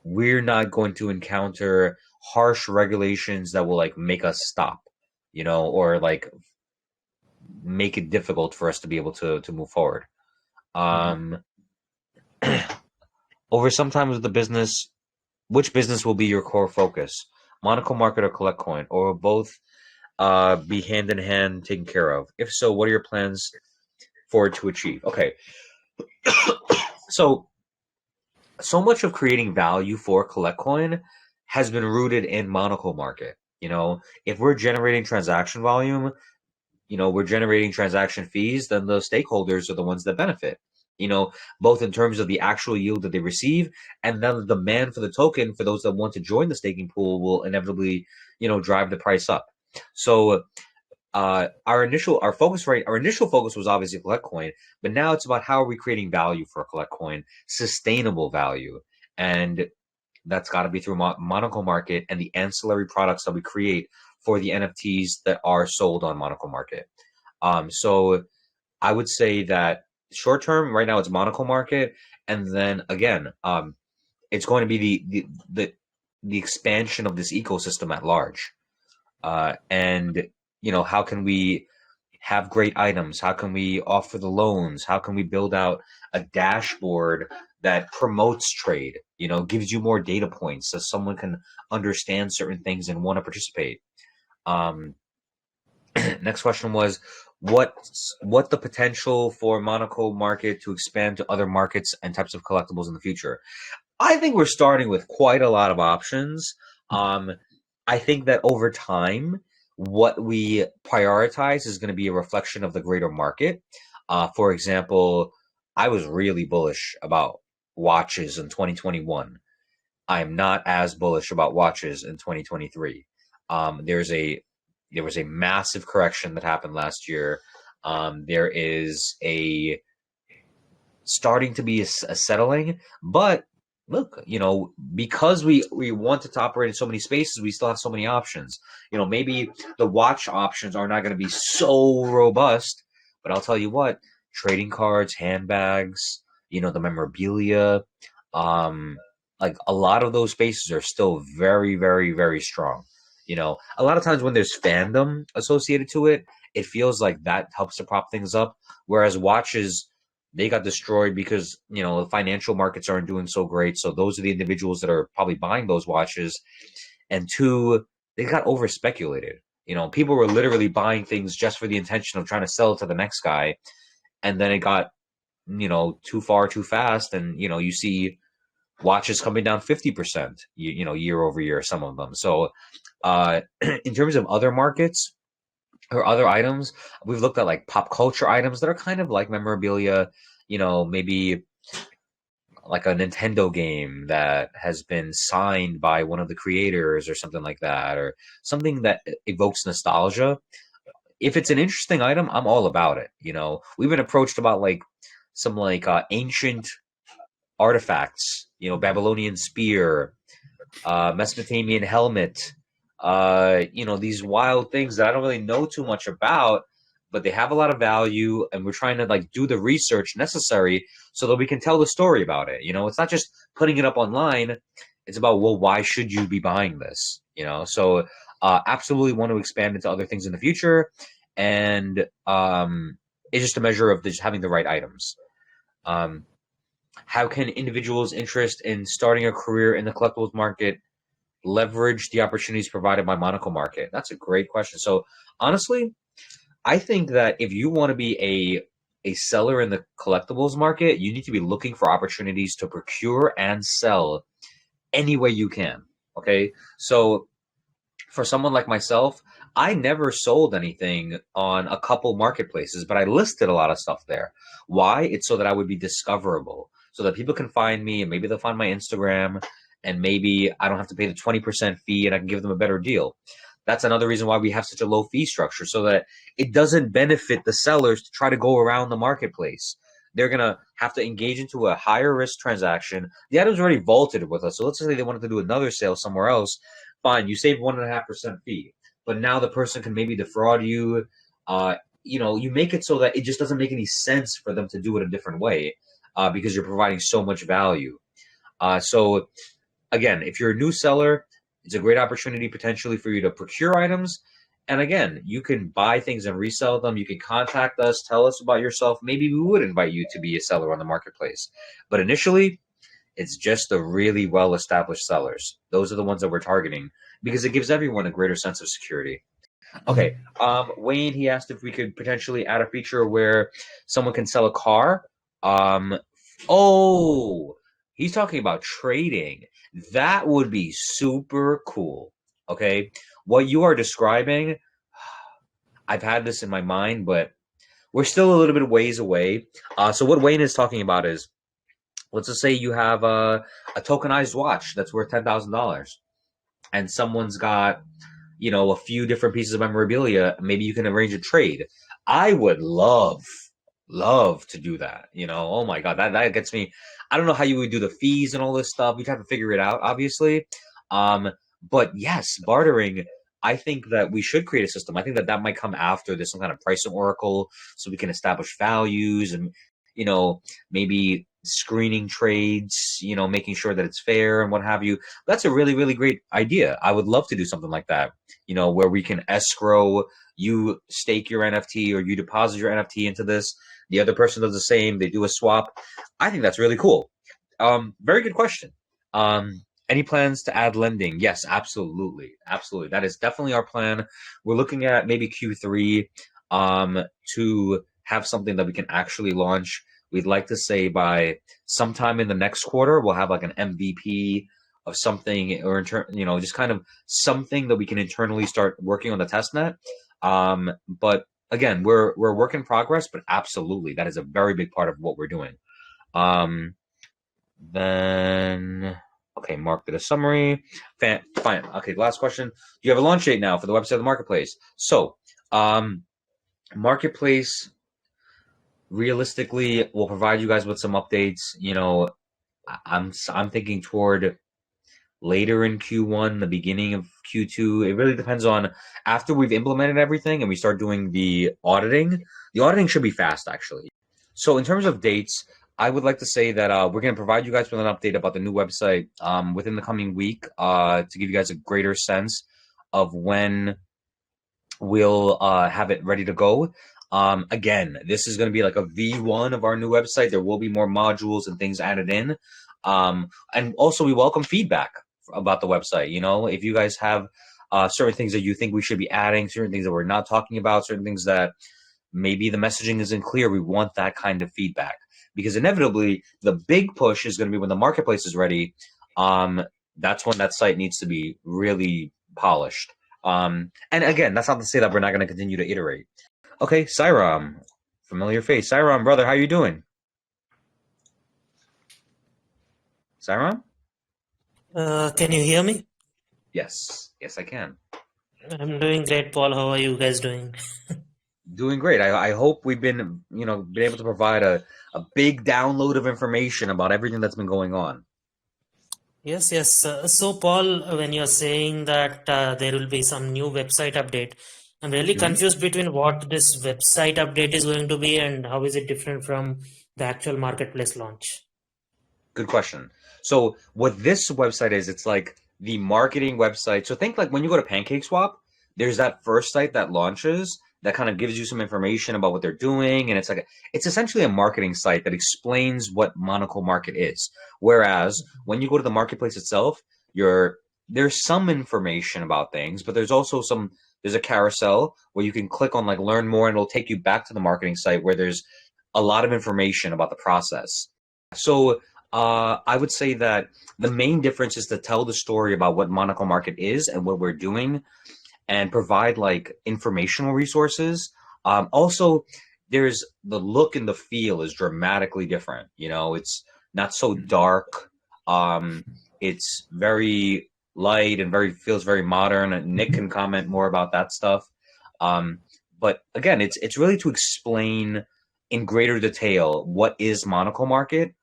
we're not going to encounter harsh regulations that will like make us stop, or like make it difficult for us to be able to move forward. Um, Over sometimes with the business, which business will be your core focus? Monaco Market or CollectCoin, or will both be hand in hand taken care of? If so, what are your plans for it to achieve? Okay, so much of creating value for CollectCoin has been rooted in Monaco Market. If we're generating transaction volume, we're generating transaction fees, then the stakeholders are the ones that benefit, both in terms of the actual yield that they receive, and then the demand for the token for those that want to join the staking pool will inevitably, drive the price up. So our initial focus was obviously CollectCoin, but now it's about how are we creating value for CollectCoin, sustainable value, and that's got to be through Monaco Market and the ancillary products that we create for the NFTs that are sold on Monaco Market. So I would say that short term, right now, it's Monaco Market, and then again, it's going to be the expansion of this ecosystem at large. And how can we have great items? How can we offer the loans? How can we build out a dashboard that promotes trade, gives you more data points so someone can understand certain things and want to participate. Um, Next question was what the potential for Monaco Market to expand to other markets and types of collectibles in the future? I think we're starting with quite a lot of options. I think that over time, what we prioritize is going to be a reflection of the greater market. For example, I was really bullish about watches in 2021. I'm not as bullish about watches in 2023. There was a massive correction that happened last year. There is a starting to be a settling, but look, because we wanted to operate in so many spaces, we still have so many options. Maybe the watch options are not going to be so robust, but I'll tell you what, trading cards, handbags, the memorabilia, like a lot of those spaces are still very, very, very strong. A lot of times when there's fandom associated to it, it feels like that helps to prop things up. Whereas watches, they got destroyed because the financial markets aren't doing so great. So those are the individuals that are probably buying those watches. And two, they got over speculated. People were literally buying things just for the intention of trying to sell it to the next guy, and then it got too far too fast, and you see watches coming down 50%, year over year, some of them. So in terms of other markets or other items, we've looked at like pop culture items that are kind of like memorabilia, maybe like a Nintendo game that has been signed by one of the creators or something like that, or something that evokes nostalgia. If it's an interesting item, I'm all about it. We've been approached about like some like ancient artifacts, Babylonian spear, Mesopotamian helmet, these wild things that I don't really know too much about, but they have a lot of value, and we're trying to like do the research necessary so that we can tell the story about it. It's not just putting it up online. It's about, well, why should you be buying this? So absolutely want to expand into other things in the future, and it's just a measure of just having the right items. How can individuals' interest in starting a career in the collectibles market leverage the opportunities provided by Monaco Market? That's a great question. So honestly, I think that if you want to be a seller in the collectibles market, you need to be looking for opportunities to procure and sell any way you can. Okay. So for someone like myself, I never sold anything on a couple marketplaces, but I listed a lot of stuff there. Why? It's so that I would be discoverable, so that people can find me, and maybe they'll find my Instagram, and maybe I don't have to pay the 20% fee and I can give them a better deal. That's another reason why we have such a low fee structure, so that it doesn't benefit the sellers to try to go around the marketplace. They're gonna have to engage into a higher risk transaction. The item's already vaulted with us, so let's say they wanted to do another sale somewhere else. Fine, you save 1.5% fee, but now the person can maybe defraud you. You make it so that it just doesn't make any sense for them to do it a different way, because you're providing so much value. So again, if you're a new seller, it's a great opportunity potentially for you to procure items. And again, you can buy things and resell them. You can contact us, tell us about yourself. Maybe we would invite you to be a seller on the marketplace. But initially, it's just the really well-established sellers. Those are the ones that we're targeting because it gives everyone a greater sense of security. Okay, Wayne, he asked if we could potentially add a feature where someone can sell a car. Oh, he's talking about trading. That would be super cool. Okay, what you are describing, I've had this in my mind, but we're still a little bit ways away. So what Wayne is talking about is, let's just say you have a tokenized watch that's worth $10,000, and someone's got a few different pieces of memorabilia. Maybe you can arrange a trade. I would love to do that. Oh my God, that gets me. I don't know how you would do the fees and all this stuff. We'd have to figure it out, obviously. But yes, bartering. I think that we should create a system. I think that might come after there's some kind of pricing oracle, so we can establish values and maybe screening trades, making sure that it's fair and what have you. That's a really, really great idea. I would love to do something like that, where we can escrow, you stake your NFT or you deposit your NFT into this. The other person does the same. They do a swap. I think that's really cool. Very good question. Any plans to add lending? Yes, absolutely. Absolutely. That is definitely our plan. We're looking at maybe Q3 to have something that we can actually launch. We'd like to say by sometime in the next quarter, we'll have like an MVP of something, or just kind of something that we can internally start working on the test net. But again, we're work in progress, but absolutely, that is a very big part of what we're doing. Then, okay, Mark did a summary. Fine. Okay, last question. Do you have a launch date now for the website of the marketplace? So, marketplace, realistically, will provide you guys with some updates. I'm thinking toward later in Q1, the beginning of Q2. It really depends on after we've implemented everything and we start doing the auditing. The auditing should be fast, actually. So in terms of dates, I would like to say that we're going to provide you guys with an update about the new website within the coming week to give you guys a greater sense of when we'll have it ready to go. Again, this is going to be like a V1 of our new website. There will be more modules and things added in. And also, we welcome feedback about the website. If you guys have certain things that you think we should be adding, certain things that we're not talking about, certain things that maybe the messaging isn't clear, we want that kind of feedback. Because inevitably, the big push is going to be when the marketplace is ready. That's when that site needs to be really polished. And again, that's not to say that we're not going to continue to iterate. Okay, Sairam, familiar face. Sairam, brother, how you doing? Sairam? Can you hear me? Yes, I can. I'm doing great, Paul. How are you guys doing? Doing great. I hope we've been able to provide a big download of information about everything that's been going on. Yes. So, Paul, when you're saying that there will be some new website update, I'm really confused between what this website update is going to be and how is it different from the actual marketplace launch. Good question. So what this website is, it's like the marketing website. So think like when you go to Pancakeswap, there's that first site that launches that kind of gives you some information about what they're doing. And it's essentially a marketing site that explains what Monaco Market is. Whereas when you go to the marketplace itself, there's some information about things, but there's also there's a carousel where you can click on like learn more and it'll take you back to the marketing site where there's a lot of information about the process. So I would say that the main difference is to tell the story about what Monaco Market is and what we're doing and provide like informational resources. Also, there's the look and the feel is dramatically different. It's not so dark. It's very light and feels very modern. And Nick can comment more about that stuff. But again, it's really to explain in greater detail what is Monaco Market.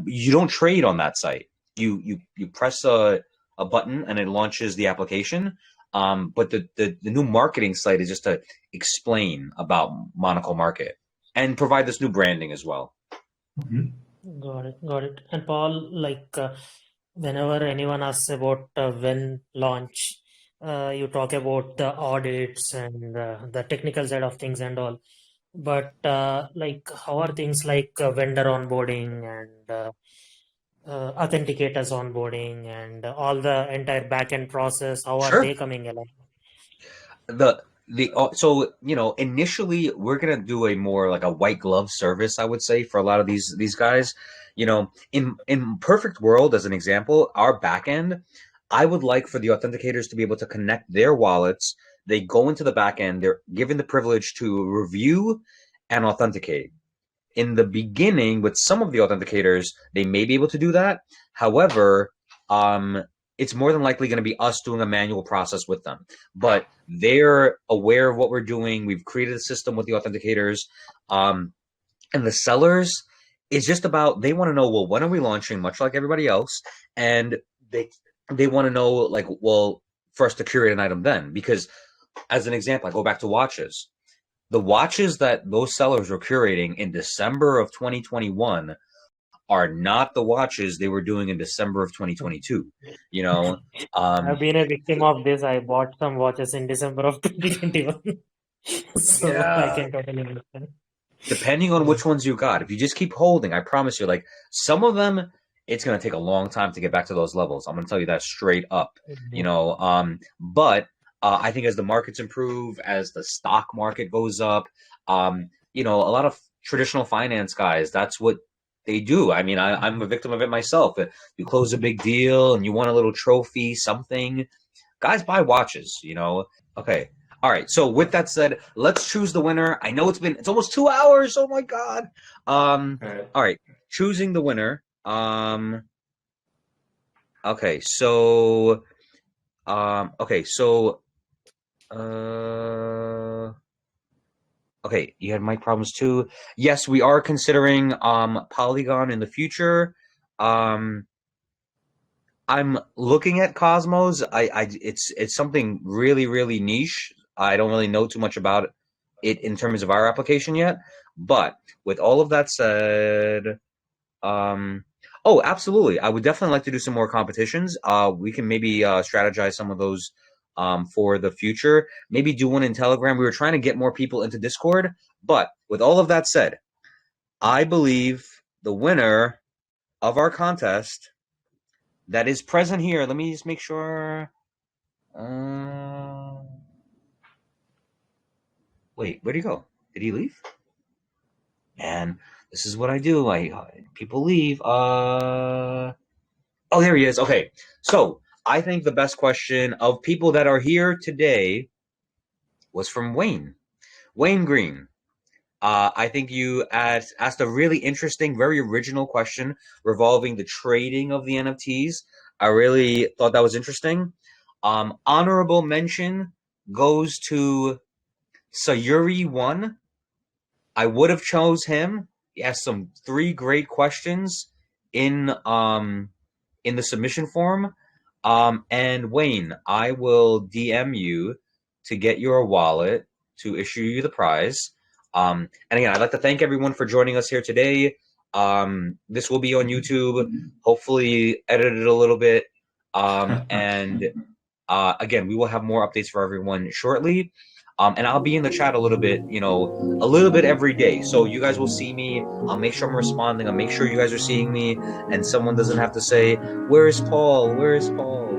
You don't trade on that site. You press a button and it launches the application. But the new marketing site is just to explain about Monaco Market and provide this new branding as well. Got it, got it. And Paul, like whenever anyone asks about when launch, you talk about the audits and the technical side of things and all. But like, how are things like vendor onboarding and authenticators onboarding and all the entire backend process? How are Sure. they coming along? So initially we're gonna do a more like a white glove service, I would say, for a lot of these guys. In perfect world, as an example, our backend, I would like for the authenticators to be able to connect their wallets. They go into the backend, they're given the privilege to review and authenticate. In the beginning, with some of the authenticators, they may be able to do that. However, it's more than likely going to be us doing a manual process with them. But they're aware of what we're doing. We've created a system with the authenticators. And the sellers, it's just about, they want to know, well, when are we launching, much like everybody else? And they want to know, like, well, for us to curate an item then. Because, as an example, I go back to watches. The watches that those sellers were curating in December of 2021 are not the watches they were doing in December of 2022. I've been a victim of this. I bought some watches in December of 2021. So I Yeah. can totally understand. Depending on which ones you got, if you just keep holding, I promise you, like some of them, it's gonna take a long time to get back to those levels. I'm gonna tell you that straight up. But I think as the markets improve, as the stock market goes up, a lot of traditional finance guys, that's what they do. I mean, I'm a victim of it myself. You close a big deal and you want a little trophy, something. Guys buy watches, Okay. All right. So with that said, let's choose the winner. I know it's almost 2 hours. Oh my God. Okay. All right. Choosing the winner. Okay. So, okay. You had mic problems too. Yes, we are considering, Polygon in the future. I'm looking at Cosmos. It's something really, really niche. I don't really know too much about it in terms of our application yet. But with all of that said, oh, absolutely. I would definitely like to do some more competitions. We can maybe strategize some of those for the future. Maybe do one in Telegram. We were trying to get more people into Discord. But with all of that said, I believe the winner of our contest that is present here. Let me just make sure. Wait, where'd he go? Did he leave? Man, this is what I do. People leave. Oh, there he is. Okay, so I think the best question of people that are here today was from Wayne. Wayne Green. I think you asked a really interesting, very original question revolving the trading of the NFTs. I really thought that was interesting. Honorable mention goes to Sayuri1. I would have chose him. He asked some 3 great questions in the submission form. And Wayne, I will DM you to get your wallet to issue you the prize. And again, I'd like to thank everyone for joining us here today. This will be on YouTube, hopefully edited a little bit. And again, we will have more updates for everyone shortly. And I'll be in the chat a little bit every day. So you guys will see me. I'll make sure I'm responding. I'll make sure you guys are seeing me, and someone doesn't have to say, "Where is Paul? Where is Paul?"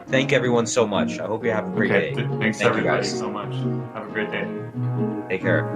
Thank everyone so much. I hope you have a great day. Thanks Thank you, everybody guys. so much. Have a great day. Take care.